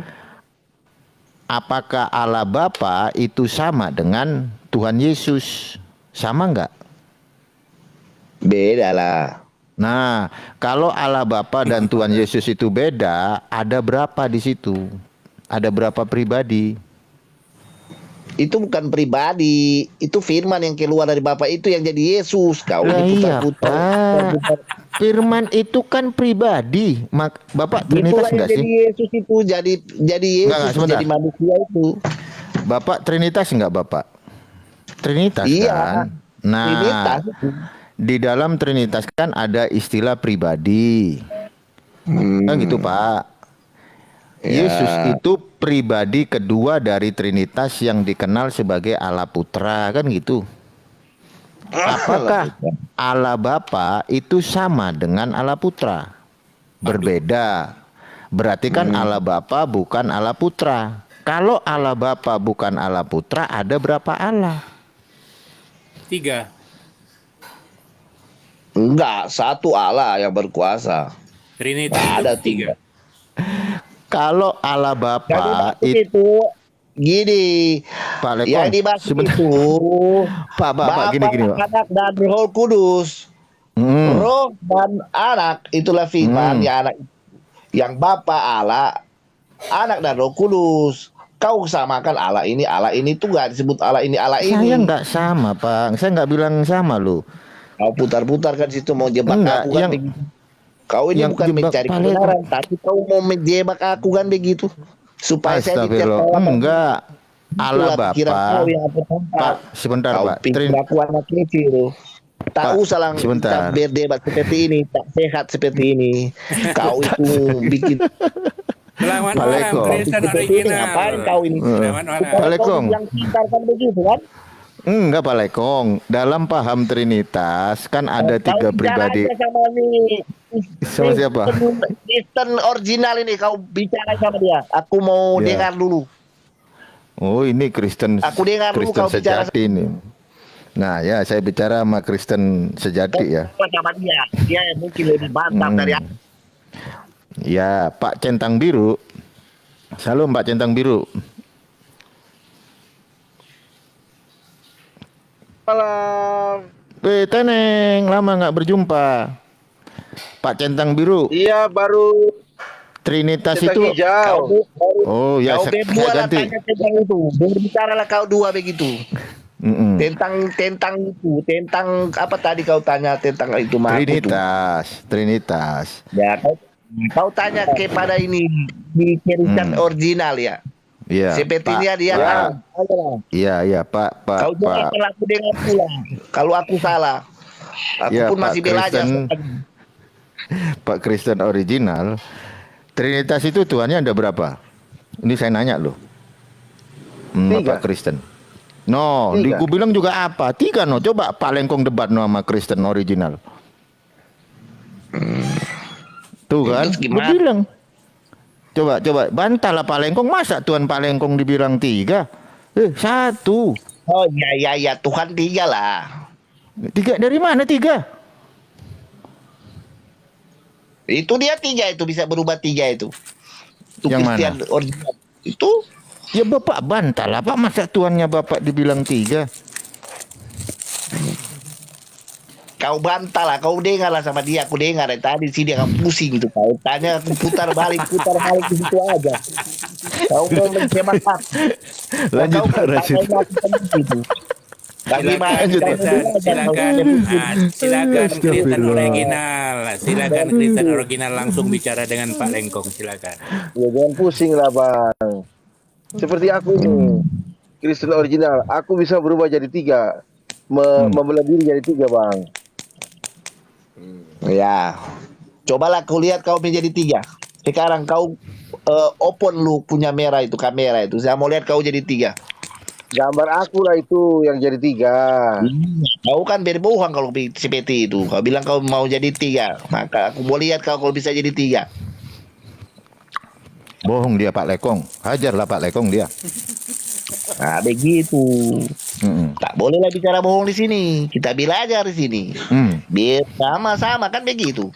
apakah Allah Bapa itu sama dengan Tuhan Yesus? Sama enggak? Beda lah. Nah, kalau Allah Bapa dan Tuhan Yesus itu beda, ada berapa di situ? Ada berapa pribadi? Itu bukan pribadi, itu firman yang keluar dari Bapa itu yang jadi Yesus. Kau Lah iya, diputar-putar. Pak. Firman itu kan pribadi. Bapak Trinitas Itulah yang enggak jadi sih? Yesus itu, jadi Yesus, Enggak, sebentar. jadi manusia itu. Bapak Trinitas enggak, Bapak? Trinitas Iya. kan? Nah, Trinitas. di dalam Trinitas kan ada istilah pribadi. Kan gitu, Pak. Ya. Yesus itu pribadi kedua dari Trinitas yang dikenal sebagai Allah Putra, kan gitu. Apakah Allah Bapa itu sama dengan Allah Putra? Berbeda. Berarti kan Allah Bapa bukan Allah Putra. Kalau Allah Bapa bukan Allah Putra, ada berapa Allah? 3. Enggak, satu Allah yang berkuasa. Trinity Nggak itu ada 3. Kalau Allah Yang Bapa dimaksud itu gini, Pak Lekong, yang dimaksud sebentar. itu Pak, gini, Pak. Anak dan Roh Kudus. Roh dan anak itulah firman yang anak, yang Bapa Allah, anak dan Roh Kudus. Kau samakan Allah ini tuh gak disebut Allah ini Saya nggak sama, Pak. Saya nggak bilang sama loh. Kau putar-putar kan situ mau jebak Enggak, aku kan yang- begitu. Kau ini yang bukan jebak mencari Pak kebenaran, tapi kau mau menjebak aku kan begitu. Supaya saya Astagfirullah. dicap Enggak. Allah Itulah pikiran Bapa. kau yang aku tangkap. Pak, sebentar Kau Pak. pikir aku anak kecil. Tak Pak, usah lang sebentar. kita berdebat seperti ini, tak sehat seperti ini. Kau itu bikin Selamat Pak malam, Lekong. Kristen seperti ini. original. Ngapain kau ini? Selamat malam. Pak Lekong. Yang pintar kan begitu kan? Enggak Pak Lekong. Dalam paham Trinitas kan ada Kau tiga bicara pribadi. aja sama nih. Sama siapa? Kristen original ini kau bicara sama dia. Aku mau Ya. dengar dulu. Oh, ini Kristen Aku dengar dulu Kristen kau bicara sejati ini. Nah, ya saya bicara sama Kristen sejati ya. sama dia. Dia mungkin lebih mantap dari aku. Ya, Pak Centang Biru. Salam Pak Centang Biru. Malam. Teneng, lama nggak berjumpa. Pak Centang Biru, Iya, baru Trinitas centang itu. hijau. Oh ya, Kau saya berdua lah ganti. tanya tentang itu. Berbicaralah kau dua begitu. Mm-mm. Tentang itu, tentang apa tadi kau tanya tentang itu mah aku tuh. Trinitas. Ya, kau tanya kepada ini di Kristen original ya. Iya. Sepertinya Pak, dia Pak. tahu. Iya, iya, Pak, Kau jangan Pak. aku dengar pula. Kalau aku salah, aku Ya, pun Pak masih belajar. Kristen. Pak Kristen original. Trinitas itu Tuhannya ada berapa? Ini saya nanya loh. Tiga. Pak Kristen. No, Tiga. gue bilang juga apa? 3 no. Coba Pak Lengkong debat no sama Kristen original. Tuh kan? Terus Gue gimana? bilang. Coba bantah lah Pak Lengkong. Masa Tuhan Pak Lengkong dibilang 3? 1. Oh ya, Tuhan 3 lah. 3 dari mana 3? Itu dia 3 itu bisa berubah 3 itu. Itu Yang Kristen mana? original. Itu Ya Bapak bantah lah Pak. Masa Tuhannya Bapak dibilang 3? kau bantah lah, kau dengar lah sama dia. Aku dengar dari tadi sih dia kau pusing tuh. Kau tanya aku putar balik di situ aja. Kau mau mencemat aku. Lanjut, Kau Pak, lanjut. tanya aku kan begitu. Bagaimana Lanjut, kita Pak. Silakan Kristen original. Silakan Kristen original langsung bicara dengan Pak Lengkong, silakan. Ya jangan pusing lah bang. Seperti aku ini, Kristen original. Aku bisa berubah jadi 3, membelah diri jadi 3 bang. Ya, cobalah kau lihat kau menjadi 3. Sekarang kau open lu punya merah itu kamera itu. Saya mau lihat kau jadi 3. Gambar aku lah itu yang jadi 3. Kau kan berbohong kalau seperti itu. Kau bilang kau mau jadi 3. Maka aku mau lihat kau kalau bisa jadi 3. Bohong dia Pak Lekong. Hajarlah Pak Lekong dia. Nah, begitu. Mm-mm. Tak bolehlah bicara bohong di sini. Kita belajar di sini. Biar sama-sama kan begitu.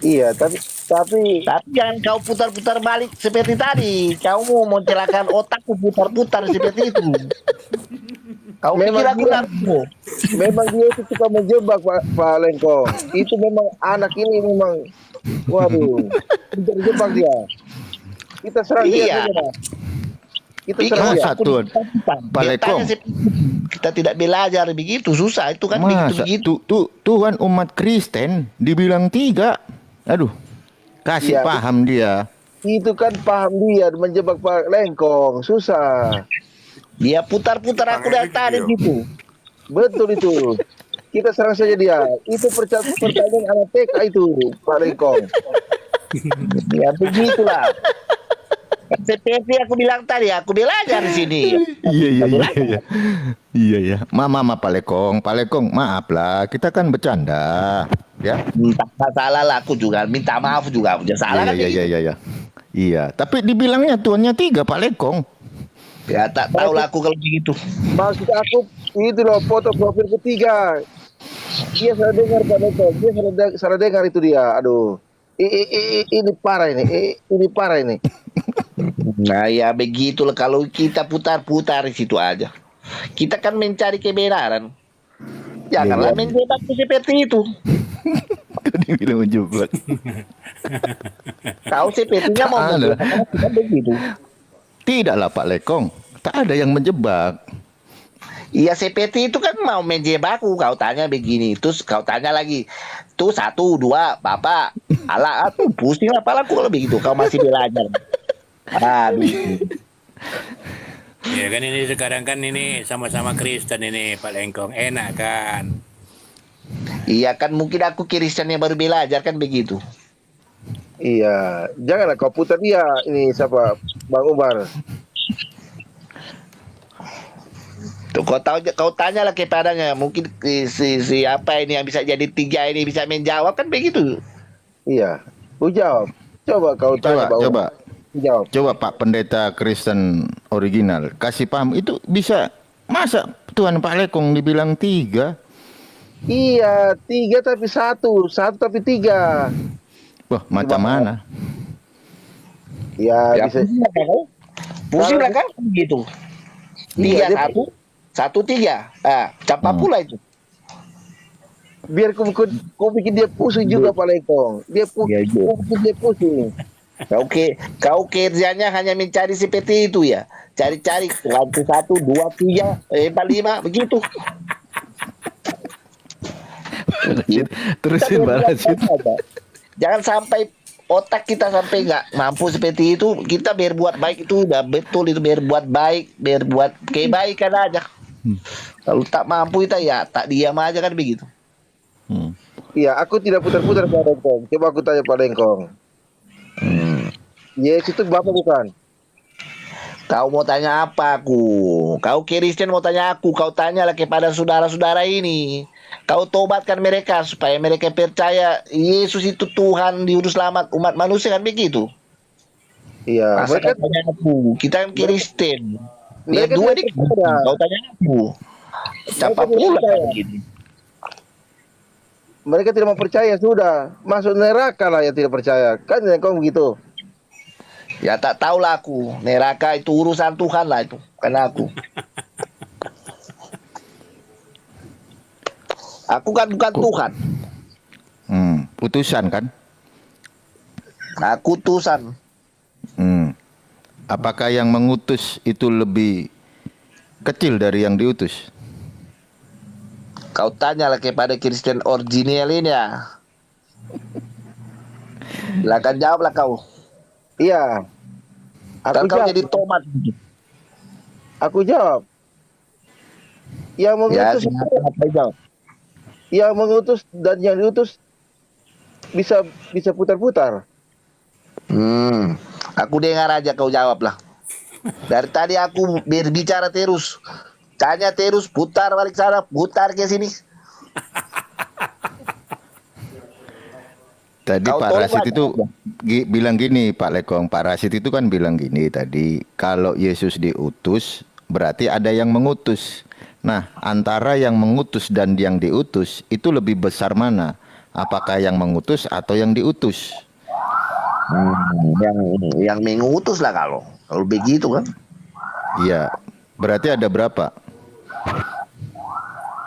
Iya, tapi Tapi jangan kau putar-putar balik seperti tadi. Kau mau mencelakan otakku putar-putar seperti itu. Kau pikir aku narko. memang dia itu suka menjebak Pak Lengkong. Itu memang anak ini memang, waduh, terjebak dia. Kita serang dia Iya. saja Pak. Kita Pikir serang dia. Masa aku Tuhan? ditakutan. Pak Dia Lekong. tanya seperti itu. Kita tidak belajar begitu, susah itu kan Masa begitu. Tuhan umat Kristen dibilang 3? Aduh. Kasih Iya. paham dia. Itu kan paham dia menjebak Pak Lengkong, susah. Dia putar-putar aku dari tadi gitu. Betul itu. Kita serang saja dia. Itu pertanyaan anak TK itu, Pak Lengkong. Ya begitulah. Seperti aku bilang tadi, aku belajar di sini. Iya. Iya ya. Mama Pak Lekong. Pak Lekong, maaf lah. Kita kan bercanda. Ya. Minta salah lah aku juga, minta maaf juga. Udah salah kan begitu. Iya. Iya, tapi dibilangnya tuannya 3 Pak Lekong. Ya tak tahu lah aku kalau begitu. Maksud aku itu loh foto profil ketiga. Dia salah dengar Pak Lengkong. Dia salah dengar itu dia. Aduh. Ini parah ini. Ini parah ini. Nah ya begitulah kalau kita putar-putar di situ aja. Kita kan mencari kebenaran. Janganlah menjebak seperti itu. Kan dibilang menjebak. Kau sepertinya mau Tak ada. menjebak kita begitu. Tidaklah Pak Lekong. Tak ada yang menjebak. Iya seperti itu kan mau menjebakku. Kau tanya begini, terus kau tanya lagi. Tuh 1, 2, Bapak. Alah, tuh pusing lah palaku kalau begitu. Kau masih belajar. Aduh. Ya kan ini sekarang kan ini sama-sama Kristen ini Pak Lengkong, enak kan? Iya kan mungkin aku Kristen yang baru belajar kan begitu. Iya, janganlah kau putar dia. Ini siapa? Bang Umar. Tuh kau tanyalah kepadanya, mungkin si apa ini yang bisa jadi tiga ini bisa menjawab kan begitu. Iya. Kau jawab. Coba kau tanya Bang Coba, Umar. Jawab. coba Pak Pendeta Kristen original kasih paham itu bisa masa Tuhan Pak Lekong dibilang 3? Iya, 3 tapi 1, 1 tapi 3. Wah, macam mana? Ya, Ya, bisa. pusing lah kan gitu. Iya, Tiga dia- satu tiga. Campak pula itu. Biar kau bikin dia pusing juga Pak Lekong. Dia Iya, iya. bikin dia pusing. Kau kerjanya hanya mencari seperti itu ya. Cari-cari lantai 1, 2, 3, 4, 5 begitu. Terusin Pak Rashid. Jangan sampai otak kita sampai nggak mampu seperti itu. Kita berbuat baik itu udah betul, itu berbuat baik, berbuat kebaikan aja. Kalau tak mampu kita ya tak diam aja kan begitu. Hmm. Iya, aku tidak putar-putar Pak Lekong. Coba aku tanya Pak Lekong. Yesus itu Bapak bukan? Kau mau tanya apa aku? Kau Kristen mau tanya aku? Kau tanyalah kepada saudara-saudara ini. Kau tobatkan mereka supaya mereka percaya Yesus itu Tuhan diutus selamat umat manusia kan begitu. Iya, Masa mereka kau tanya aku? Kita kan Kristen. Dia mereka dua tidak di percaya. kau tanya aku. Campak tidak pula percaya. kan begitu. Mereka tidak mau percaya sudah. Masuk neraka lah yang tidak percaya. Kan kau begitu. Ya tak tahulah aku. Neraka itu urusan Tuhan lah itu. Kan aku. Aku kan bukan Tuhan. Utusan kan? Aku utusan. Apakah yang mengutus itu lebih kecil dari yang diutus? Kau tanyalah kepada Kristen original ini ya. Silakan jawablah kau. Iya. Kan Aku kau jawab. jadi tomat. Aku jawab. Yang Ya, mengutus, silakan jawab. yang mengutus dan yang diutus bisa putar-putar. Aku dengar aja kau jawab lah. Dari tadi aku berbicara terus. Tanya terus, putar balik sana, putar ke sini. Tadi Kau Pak tolong Rashid aja. itu bilang gini, Pak Lekong. Pak Rashid itu kan bilang gini tadi, kalau Yesus diutus, berarti ada yang mengutus. Nah, antara yang mengutus dan yang diutus, itu lebih besar mana? Apakah yang mengutus atau yang diutus? Yang mengutus lah kalau begitu kan. Iya, berarti ada berapa?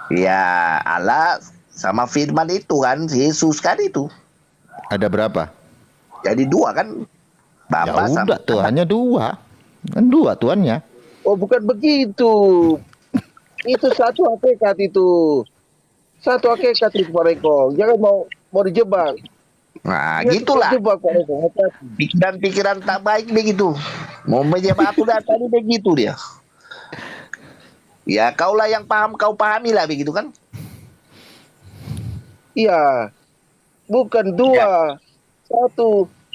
Ya Allah sama firman itu kan, Yesus kan itu. Ada berapa? Jadi dua kan. Ya Bapak sama udah, Tuhannya 2. Kan 2 Tuhannya. Oh, bukan begitu. Itu satu hakikat itu. Satu hakikat itu Pak Lekong. Jangan mau dijebak. Nah, Dia gitulah. terjebak, Pak Lekong. Hati-hati. Pikiran-pikiran tak baik begitu. Mau menjebak aku dari tadi begitu dia. Ya kaulah yang paham, kau pahamilah begitu kan. Iya. Bukan 2.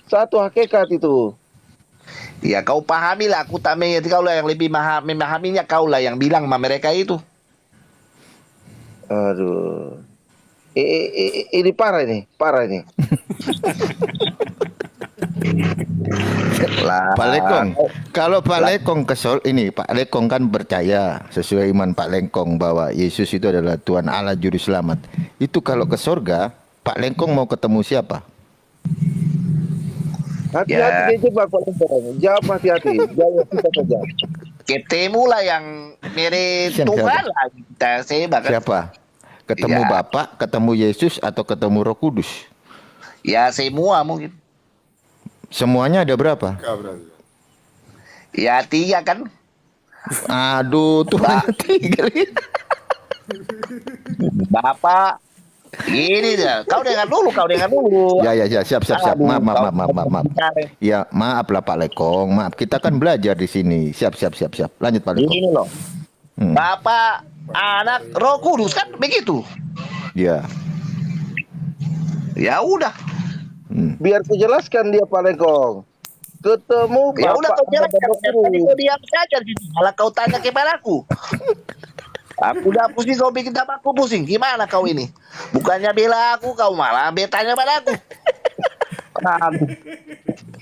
Satu hakikat itu. Ya kau pahamilah, aku tak mengerti, kaulah yang lebih memahaminya, kaulah yang bilang sama mereka itu. Aduh. Ini parah ini. Lah, Pak Lekong, kalau Pak Lekong ini Pak Lekong kan percaya sesuai iman Pak Lekong bahwa Yesus itu adalah Tuhan Allah Juru Selamat. Itu kalau ke surga, Pak Lekong mau ketemu siapa? Hati-hati Ya. dia jebak Pak Lekong. Jawab hati-hati. Jawab kita saja. ketemulah yang mirip Siapa? Tuhan lah kita sebab kan. Siapa? Ketemu Ya. Bapak, ketemu Yesus atau ketemu Roh Kudus? Ya semua mungkin. Semuanya ada berapa? Ya 3 kan. Aduh, Tuhan 3. Bapak, Ini dia. Kau dengar dulu. Ya, siap. Aduh, Maaf. Ya, maaf lah Pak Lekong. Maaf, kita kan belajar di sini. Siap. Lanjut Pak Lekong. Ini loh. Hmm. Bapak, anak, Roh Kudus kan begitu. Ya. Ya udah. Biar ku jelaskan dia Pak Lekong. Ketemu Ya udah kau Anak, dan jelaskan. Roh Tadi Kudus. kau diam saja di sini. Malah kau tanya kepadaku. Aku udah pusing, kau bikin aku pusing. Gimana kau ini? Bukannya bela aku, kau malah bertanya padaku. Aduh.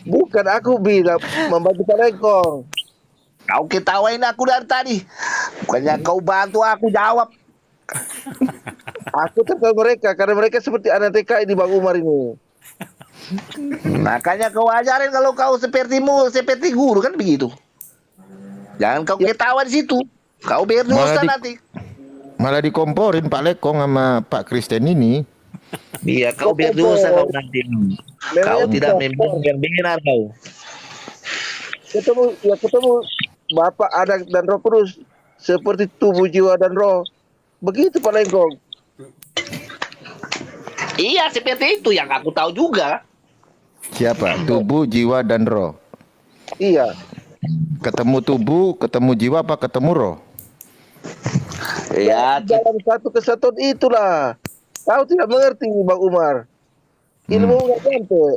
Bukan aku bilang membantu Pak Lekong. Kau ketawain aku dari tadi. Bukannya kau bantu aku jawab. Aku tertawa mereka karena mereka seperti anak TKI di Bang Umar ini. Makanya kau ajarin kalau kau seperti guru kan begitu. Jangan kau ketawa di situ. Kau berdosa nanti. Malah dikomporin Pak Lekong sama Pak Kristen ini. Iya, kau berdosa kau nanti. Kau tidak memang yang benar kau. Ketemu Bapak, Anak, dan Roh Kudus seperti tubuh, jiwa, dan roh. Begitu Pak Lekong. Iya, seperti itu yang aku tahu juga. Siapa? Tubuh, jiwa, dan roh. Iya. Ketemu tubuh, ketemu jiwa, apa ketemu roh? Ya, Dalam satu kesatuan itulah. Kau tidak mengerti Bang Umar. Ilmu nggak sampai.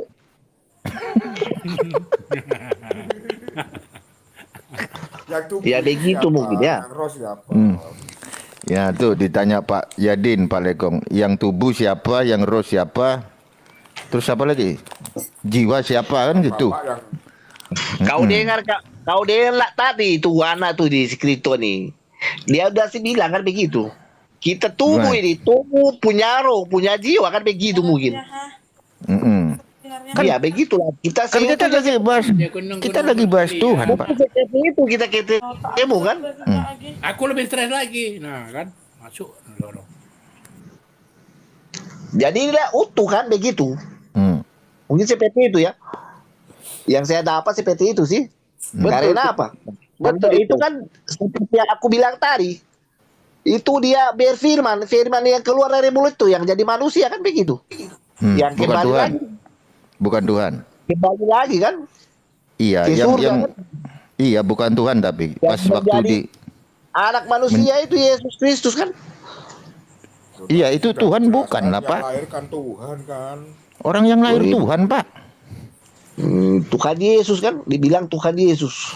Yang tubuh Ya, begitu siapa? mungkin, ya. Yang roh siapa? Ya tuh ditanya Pak Yadin Pak Lekong. Yang tubuh siapa, yang roh siapa? Terus apa lagi? Jiwa siapa kan gitu. Bapak yang kau dengar lah tadi itu anak tuh di skripto nih. Dia udah sih bilang kan begitu. Kita tubuh Right. ini, tubuh punya roh, punya jiwa kan begitu mungkin. Mm-mm. Iya begitulah. Kita Kan kita lagi bahas Tuhan Pak. seperti itu kita ketemu kan. Aku lebih stres lagi. Nah, kan masuk lorong. Jadi dia utuh kan begitu. Mungkin seperti itu ya. Yang saya dapat seperti itu sih. Karena apa? Betul Itu kan seperti yang aku bilang tadi. Itu dia berfirman, firman yang keluar dari mulut itu yang jadi manusia kan begitu. Yang Bukan kembali Tuhan. lagi, Bukan Tuhan. kembali lagi kan. Iya, Ke yang surga, yang kan? iya bukan Tuhan tapi Yang pas waktu menjadi di anak manusia itu Yesus Kristus kan. iya itu Tuhan bukan lah yang Pak. lahir kan Tuhan kan. Orang yang lahir Tuhan Pak. Tuhan Yesus kan, dibilang Tuhan Yesus.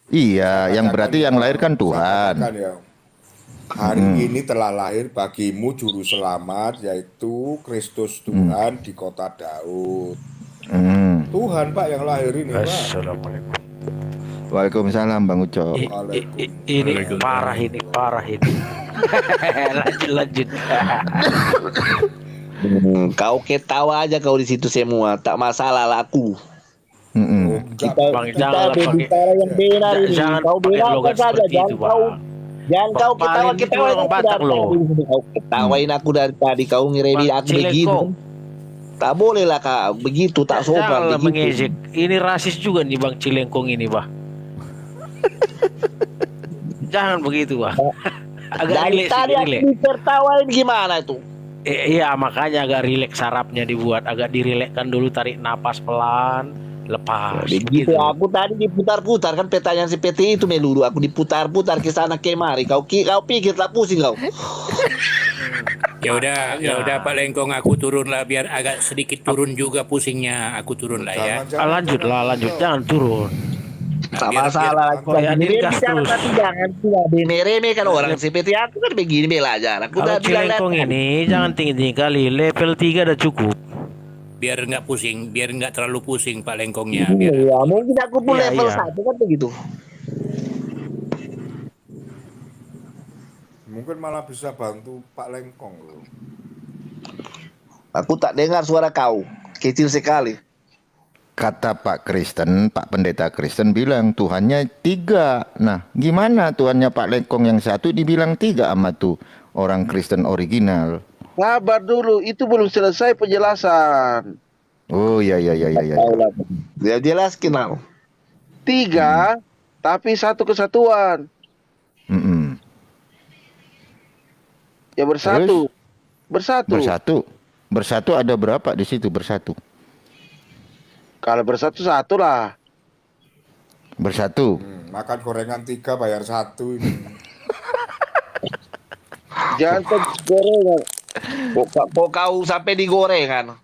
Iya, yang berarti yang lahir kan Tuhan. Katakan ya, hari ini telah lahir bagimu juru selamat yaitu Kristus Tuhan di kota Daud. Tuhan Pak yang lahir ini Pak. Assalamualaikum. Waalaikumsalam Bang Ucok. Ini parah ini. lanjut. Kau ketawa aja kau di situ semua, tak masalah lah aku. Bang, janganlah pakai- berbicara yang benar ini. jangan Kau pakai benarkan logat saja, seperti jangan itu, kau Bang. jangan kau Bang Paling itu ketawa orang Batak loh. Kau ketawain aku dari tadi, kau ngeremehin Bang aku begitu. Cilekong. Tak boleh lah kak, begitu tak sopan Janganlah begitu. mengejek. Ini rasis juga nih Bang Cilengkong ini, Bah. Jangan begitu, Bah. Agak Dari rileks, tadi aku rileks. ditertawain gimana itu? Iya, makanya agak rileks sarapnya dibuat, agak dirilekkan dulu, tarik napas pelan, lepas. Begitu Begitu. aku tadi diputar-putar kan pertanyaan seperti itu melulu aku diputar-putar ke sana kemari. Kau pikir tak pusing kau. Ya udah Pak Lengkong, aku turun lah biar agak sedikit turun juga pusingnya. Aku turun lah ya. Lanjut, jangan turun. Tak Biar- masalah. biar- Ini gas bicara terus. tapi jangan remeh-remehkan orang seperti aku kan begini belajar. Aku Kalau udah bilang Cilengkong tadi. ini jangan tinggi-tinggi kali, level 3 udah cukup. Biar nggak pusing, biar nggak terlalu pusing Pak Lengkongnya. Biar Iya, mungkin aku pun Iya, level iya. 1 kan begitu. Mungkin malah bisa bantu Pak Lengkong loh. Aku tak dengar suara kau. Kecil sekali. Kata Pak Kristen, Pak Pendeta Kristen bilang Tuhannya 3. Nah, gimana Tuhannya Pak Lengkong yang satu dibilang 3 sama tuh orang Kristen original? Sabar dulu, itu belum selesai penjelasan. Oh iya. Dia jelas kenal. 3, tapi satu kesatuan. Mm-mm. Ya bersatu. Bersatu. Bersatu ada berapa di situ bersatu? Kalau bersatu satu lah. Bersatu. Makan gorengan 3 bayar 1 ini. Jangan gorengan. Kok kau sampai digorengan?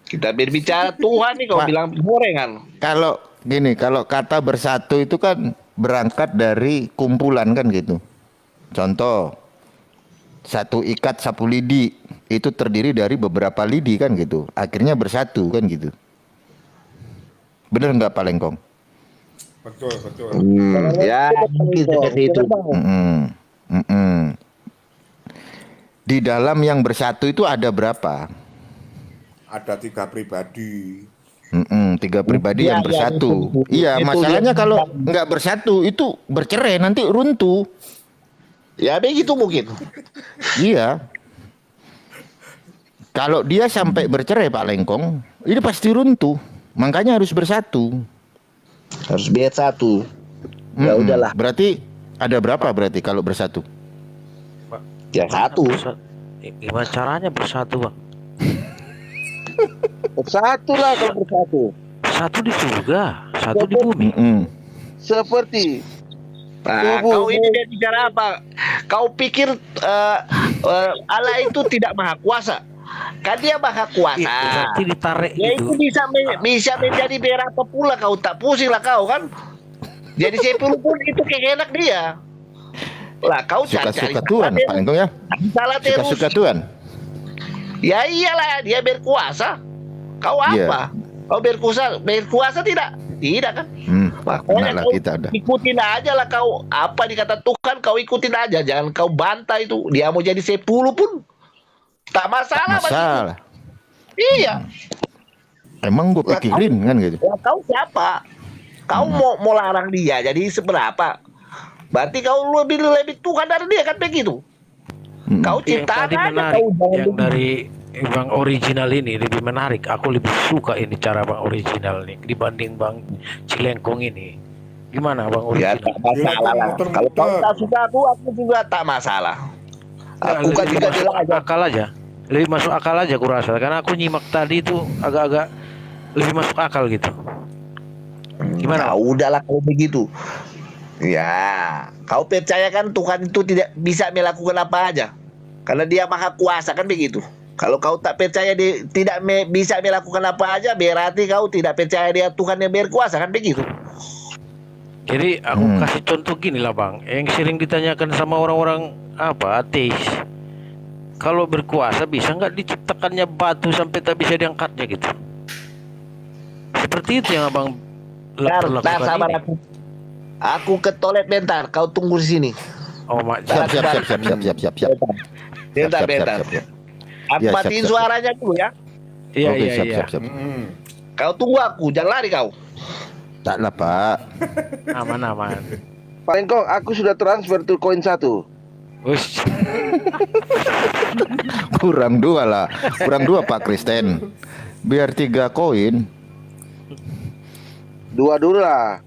Kita berbicara Tuhan nih, kau Pak. bilang gorengan. Kalau gini, kalau kata bersatu itu kan berangkat dari kumpulan kan gitu. Contoh, satu ikat sapu lidi itu terdiri dari beberapa lidi kan gitu. Akhirnya bersatu kan gitu. Bener nggak Pak Lengkong? Betul, betul. Ya, mungkin seperti itu. Di dalam yang bersatu itu ada berapa? Ada 3 pribadi. 3 pribadi Iya, yang iya, bersatu. itu. Iya, Itu masalahnya dia. kalau nggak bersatu itu bercerai nanti runtuh. Ya begitu mungkin. Iya. Kalau dia sampai bercerai Pak Lengkong, ini pasti runtuh. Makanya harus bersatu. Harus biar satu. Ya udahlah. Berarti ada berapa berarti kalau bersatu? Ya satu. Gimana caranya bersatu, Bang? Bersatu lah kalau bersatu. Satu di surga, satu di bumi. Seperti Nah, kau ini dia bicara apa? Kau pikir Allah itu tidak maha kuasa? Kan dia maha kuasa. Berarti ditarik Ya gitu. itu bisa menjadi berapa pula, kau tak pusing lah kau kan? Jadi 10 pun itu enak dia. Lah kau Suka-suka Tuhan Pak Lengkong ya. salah terus. Suka-suka Tuhan. Ya iyalah dia berkuasa. Kau Iya. apa? Kau berkuasa tidak? Tidak kan? Makanya Lah kau kita ada. ikutin aja lah kau. Apa dikata Tuhan kau ikutin aja. Jangan kau bantah itu. Dia mau jadi 10 pun tak masalah. Masalah. Iya. Emang gue pikirin kan gitu. Lah, kau siapa? Kau mau larang dia jadi seberapa? Berarti kau lebih Tuhan dari dia kan begitu. Kau Yang ciptaan tadi aja menarik, kau jangan yang begitu. dari Bang Original ini lebih menarik. Aku lebih suka ini cara Bang Original nih dibanding Bang Cilengkong ini. Gimana Bang Ya Original? tak masalah lah. Muter-muter. Kalau kau tak suka aku juga tak masalah. Aku kan Lebih juga masuk bilang aja. akal aja. Lebih masuk akal aja aku rasa. Karena aku nyimak tadi itu agak-agak lebih masuk akal gitu. Gimana? Nah, udahlah kalau begitu. Ya, kau percaya kan Tuhan itu tidak bisa melakukan apa aja. Karena dia maha kuasa kan begitu. Kalau kau tak percaya dia tidak bisa melakukan apa aja, berarti kau tidak percaya dia Tuhan yang berkuasa kan begitu. Jadi aku kasih contoh gini lah Bang, yang sering ditanyakan sama orang-orang apa ateis. Kalau berkuasa bisa nggak diciptakannya batu sampai tak bisa diangkatnya gitu? Seperti itu yang Abang Bentar, lakukan sabar ini. aku ke toilet bentar, kau tunggu di sini. Oh mak, Siap. Bentar. Aku Ya, siap, matiin siap. suaranya dulu ya. iya Oke, iya iya. siap. Kau tunggu aku, jangan lari kau. Tak lah Pak. Aman. Pak Lengkong, aku sudah transfer tuh koin 1. Ush. Kurang 2 lah. Kurang 2 Pak Kristen. Biar 3 koin. 2 dulu lah.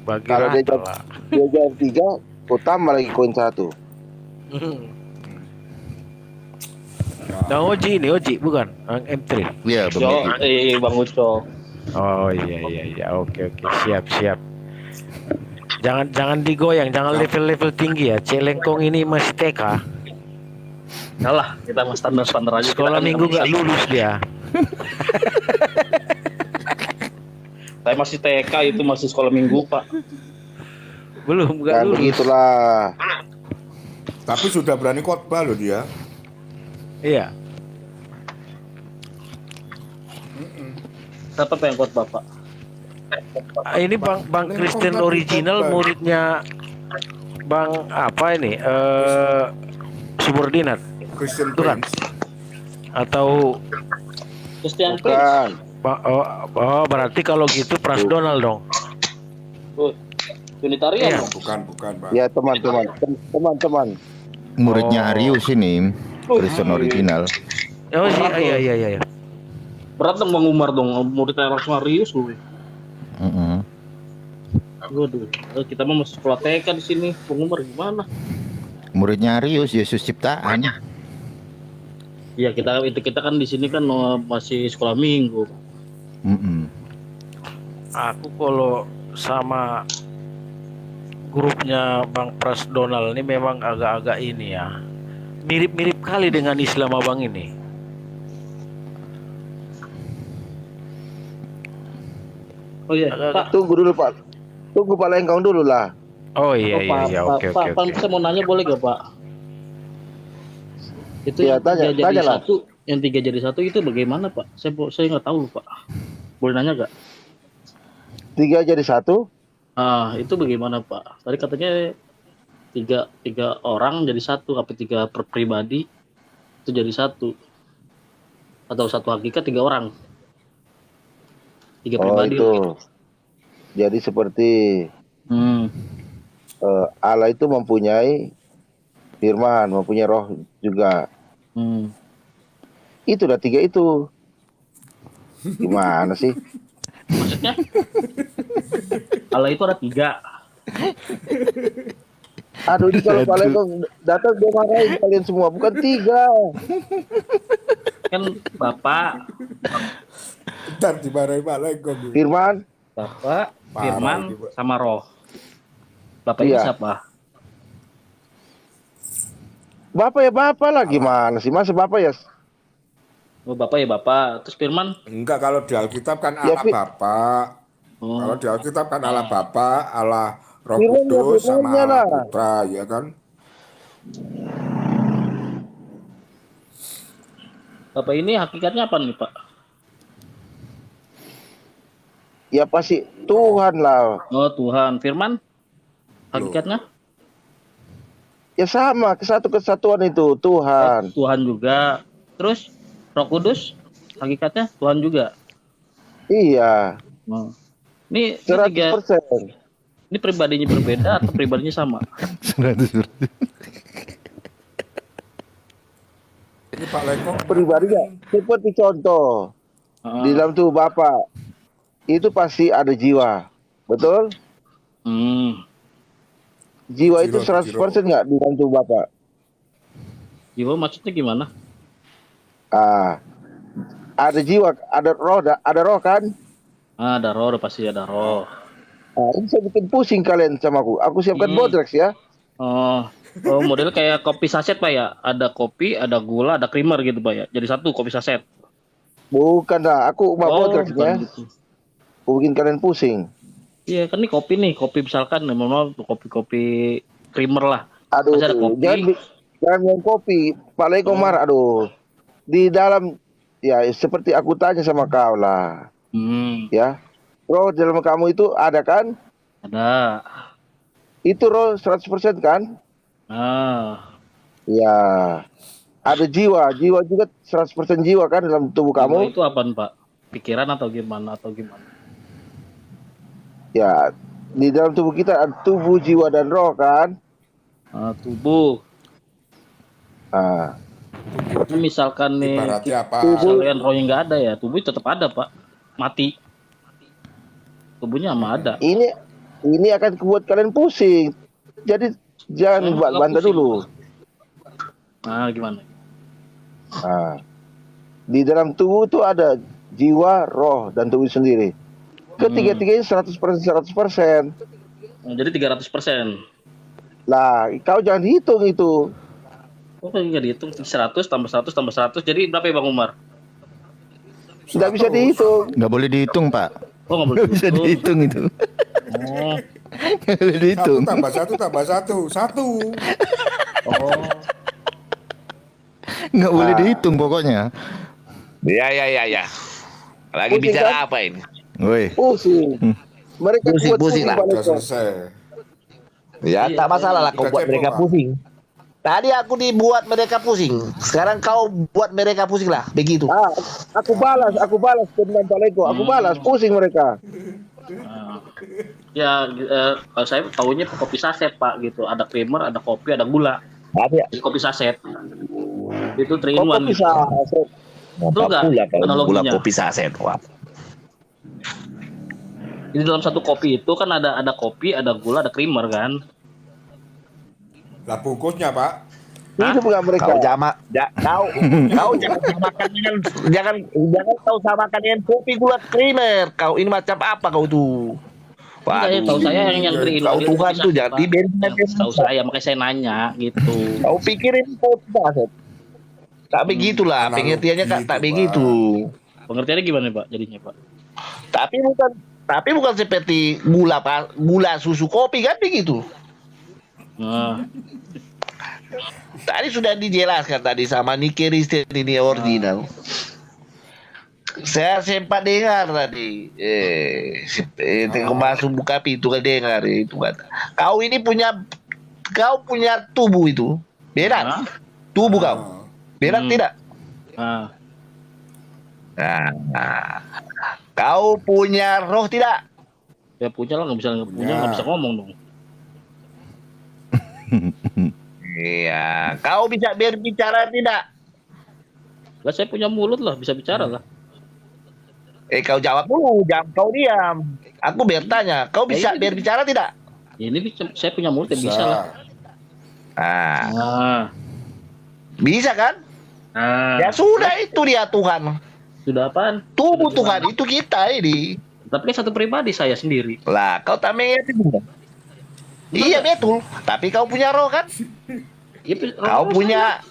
Bagi Kalau dia rata lah. jawab 3, kau tambah lagi koin 1. Nah, Oji ini Oji bukan? Yang M3. Iya, begitu. Bang Uco. Oh iya. Oke. Siap. Jangan digoyang, jangan level tinggi ya. Celengkong ini masih TK. Alah, kita mah standar aja. Sekolah Kita minggu kan gak lulus dia. Saya masih TK, itu masih sekolah minggu, Pak. Belum gak Dan lulus. begitulah. Tapi sudah berani khotbah loh dia. Iya. Siapa yang kuat Bapak? Ini Bang Kristen original muridnya Bang apa ini? Subordinat Christian Bukan. Prince. atau Christian Prince. Bukan. oh berarti kalau gitu Pras Donald dong. Oh, Unitarian Iya. dong. Bukan, Pak. Ya teman-teman. Muridnya Oh. Arius ini. Kristen original. Oh iya. Berat dong Bang Umar dong, muridnya langsung Arius gue. Waduh, kita mah masih sekolah TK di sini. Bang Umar gimana? Muridnya Arius, Yesus ciptaan. Iya, kita kan di sini kan masih sekolah minggu. Mm-mm. Aku kalau sama grupnya Bang Pras Donald ini memang agak-agak ini ya. Mirip-mirip kali dengan Islam Abang ini. Oh iya, Agak-agak. Pak. Tunggu dulu Pak. Tunggu Pak Lengkong dulu lah. Oh iya Oh, iya Pak, iya, Pak, oke Pak, oke Pak, oke. saya mau nanya boleh gak Pak? Itu Ya, yang tiga jadi tanyalah. satu, yang 3 jadi 1 itu bagaimana Pak? Saya nggak tahu Pak. Boleh nanya gak? 3 jadi 1. Ah, itu bagaimana Pak? Tadi katanya tiga orang jadi 1, apa 3 per pribadi itu jadi 1, atau 1 hakikat 3 orang, 3 Oh pribadi. itu. Jadi seperti Hmm. Allah itu mempunyai firman, mempunyai roh juga. Hmm. Itu udah 3 itu. Gimana sih? Maksudnya Allah itu ada 3. Aduh, ini kalau Pak Lengkong datang dia marahin kalian semua, bukan 3. Kan Bapak, Ntar dimarahin Pak Lengkong. Firman, Bapak, Parah Firman, ini, Pak. sama Roh. Bapak ini Iya. siapa? Bapak ya Bapak lah, gimana sih? Masa Bapak ya? Oh, Bapak ya Bapak. Terus Firman? Enggak, kalau di Alkitab kan Ya, Allah Bapa. Oh. Kalau di Alkitab kan Allah Bapa, Allah Roh Firman ya, Kudus, sama firmannya Allah lah. Putra, ya kan? Bapak ini hakikatnya apa nih Pak? Ya pasti Tuhan lah. Oh Tuhan. Firman? Hakikatnya? Ya sama, kesatuan itu Tuhan. Tuhan juga. Terus Roh Kudus? Hakikatnya Tuhan juga. Iya, Oh. Ini tiga, 100%. ini pribadinya berbeda atau pribadinya sama? 100%. Ini Pak Lengkong. Pribadinya seperti contoh Ah. di dalam tubuh Bapak itu pasti ada jiwa, betul? Hmm. Jiwa itu Jiro, 100% nggak di dalam tubuh Bapak? Jiwa maksudnya gimana? Ah, ada jiwa, ada roh kan? Ah, ada roh, pasti ada roh. Ah, ini saya bikin pusing kalian sama aku. Aku siapkan Bodrex ya. Oh, oh model kayak kopi saset Pak ya? Ada kopi, ada gula, ada creamer gitu Pak ya? Jadi 1 kopi saset. Bukan lah, aku mau Bodrex bukan ya. gitu. Aku bikin kalian pusing. Iya kan ini kopi misalkan, mohon maaf kopi creamer lah. Aduh, Masih ada kopi. jangan minum kopi. Pak Lengkong marah. Aduh, di dalam ya seperti aku tanya sama kau lah, ya. Roh dalam kamu itu ada kan? Ada. Itu roh 100% kan? Ah, Ya. Ada jiwa juga 100% jiwa kan dalam tubuh jiwa kamu? itu apaan Pak? Pikiran atau gimana Ya, di dalam tubuh kita ada tubuh, jiwa dan roh kan? Ah, tubuh. Nah, Ini misalkan nih Ibaratnya apa? kalian rohnya nggak ada ya, tubuh tetap ada Pak. Mati. Tubuhnya sama ada. ini akan buat kalian pusing. Jadi jangan Nggak bantah pusing. dulu. Ah, gimana? Nah, di dalam tubuh itu ada jiwa, roh, dan tubuh sendiri. Ketiga-tiganya 100%. Oh, jadi 300%. Lah, kau jangan hitung itu. Oh, nggak dihitung 100 tambah 100 tambah 100 jadi berapa ya Bang Umar? Tidak bisa dihitung. Nggak boleh dihitung, Pak. Oh, nggak boleh Bisa dihitung. dihitung itu. Oh, Nggak boleh dihitung. Tambah satu. oh. Nggak boleh dihitung pokoknya. Ya. Lagi Pusing, bicara kan? apa ini? Woi. Pusing. Mereka buat Pusing lah. Pak Udah Lengkong. selesai. Ya, Iya, tak masalah lah kau kita buat cek, mereka Pak. pusing. Tadi aku dibuat mereka pusing. Sekarang kau buat mereka pusing lah. Begitu. Ah, aku balas dengan Pak Lengkong. Aku balas, pusing mereka. Ya, saya tahunya kopi saset Pak gitu. Ada creamer, ada kopi, ada gula. Ada. Jadi kopi saset. Itu 3 in Kok 1 bisa? gitu. Betul nggak Gula kalau analoginya? gula kopi saset. Wah. Jadi dalam satu kopi itu kan ada kopi, ada gula, ada creamer kan. Lah bungkusnya Pak. Itu bukan mereka. Kau kau jangan samakan dengan jangan kau samakan dengan kopi gula creamer. Kau ini macam apa kau tuh? Enggak, ya, tahu saya yang beri kau ilmu Tuhan tuh jangan di tahu saya, makanya saya nanya gitu. Kau pikirin kau tidak, tak begitulah pengertiannya Kak, tak begitu. Pengertiannya gimana Pak jadinya Pak? Tapi bukan seperti gula susu kopi kan begitu. Nah, Tadi sudah dijelaskan tadi sama Niki Kristen ini original. Saya sempat dengar tadi, masuk buka pintu kan dengar itu kan. Kau punya tubuh itu, berat. Tubuh kau, berat tidak? Nah, kau punya roh tidak? ya punya lah, nggak bisa ngomong dong. Iya, kau bisa berbicara tidak? Lah saya punya mulut lah, bisa bicara lah. Kau jawab dulu, jangan kau diam. Aku bertanya, kau bisa berbicara tidak? Ya, ini saya punya mulut ya bisa lah. Bisa kan? Ya sudah, itu dia Tuhan. Sudah apaan? Tubuh Tuhan itu kita ini. Tapi kan satu pribadi saya sendiri. Lah, kau tak mengerti. Iya betul, tapi kau punya roh kan? Ya,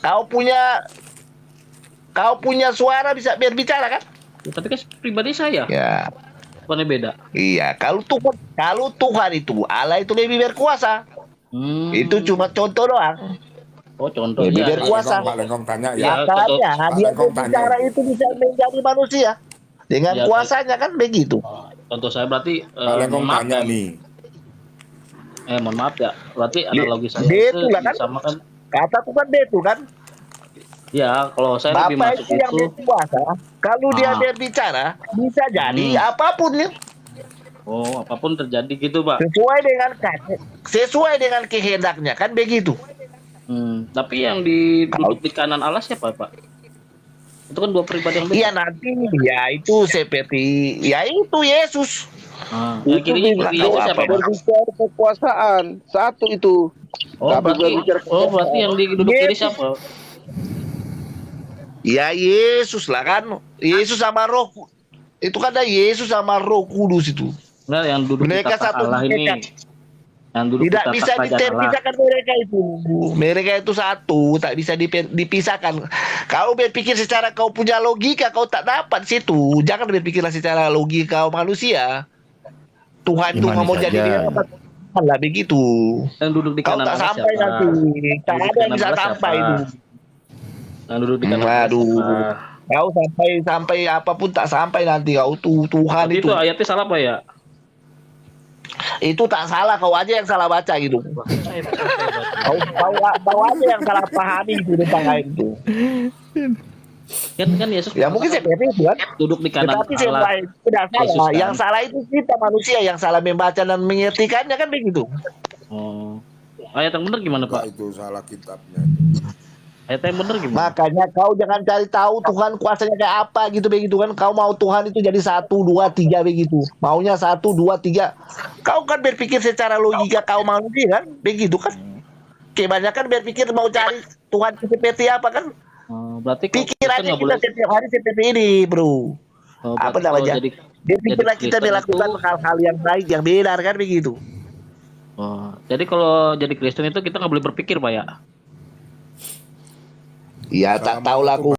Kau punya suara bisa berbicara kan? ya, tapi kan pribadi saya. Ya. Bukannya beda. Iya, kalau Tuhan itu Allah itu lebih berkuasa. Itu cuma contoh doang. Oh, contoh Lebih ya. berkuasa. Pak Lengkong tanya Ya, Makanya dia Lengkong berbicara tanya. itu bisa menjadi manusia dengan Ya, kuasanya kan begitu. Contoh saya berarti Pak Lengkong maaf tanya ya. nih. Mohon maaf ya. Berarti analogi saya Betul itu lah kan? disamakan. Kata Tuhan betul kan? Ya, kalau saya lebih Bapak masuk itu yang itu. berkuasa. Kalau dia berbicara bisa jadi apapun ya. Oh, apapun terjadi gitu, Pak. Sesuai dengan kehendaknya kan begitu. Tapi yang duduk di kanan Allah siapa, Pak? Itu kan dua pribadi yang beda. Iya nanti ya itu seperti ya itu Yesus. Yang kiri siapa, Pak? Berbicara kekuasaan satu itu. Berarti yang duduk kiri siapa? Ya Yesus lah kan. Yesus sama Roh. Itu kan ada Yesus sama Roh Kudus itu. Nah, yang duduk Mereka di tata satu Allah ini. Yang duduk Tidak di bisa tata Allah. dipisahkan mereka itu. Mereka itu satu, tak bisa dipisahkan. Kau berpikir secara kau punya logika, kau tak dapat situ. Jangan berpikirlah secara logika manusia. Tuhan itu Imani mau jadi saja. dia apa? Lah begitu. Yang duduk di Kau kanan tak Allah sampai siapa? nanti. Tak Duduk ada di yang kanan bisa Allah sampai siapa? itu. Yang duduk di kanan Allah Waduh. siapa? Kau sampai apapun tak sampai nanti kau Tuhan Tapi itu. itu ayatnya salah, Pak ya? Itu tak salah, kau aja yang salah baca gitu. Kau aja yang salah pahami itu tentang ayat itu. Kan Yesus Ya mungkin seperti itu kan. duduk di kanan Tetapi Allah. tidak Yesus salah. kan? Yang salah itu kita manusia yang salah membaca dan mengertikannya kan begitu. Oh. Ayat yang benar gimana, Pak Pak? itu salah kitabnya. Ayat yang benar gimana? Makanya kau jangan cari tahu Tuhan kuasanya kayak apa gitu begitu kan. Kau mau Tuhan itu jadi 1, 2, 3 begitu. Maunya 1, 2, 3. Kau kan berpikir secara logika kau manusia kan begitu kan. Kebanyakan berpikir mau cari Tuhan seperti apa kan. Berarti Pikirannya nggak kita boleh. setiap hari seperti ini bro. Apa Berarti kalau namanya? Berpikirlah kita Kristen melakukan itu- hal-hal yang baik, yang benar kan begitu. Jadi kalau jadi Kristen itu kita nggak boleh berpikir, Pak ya? Ya tak tahu lah aku.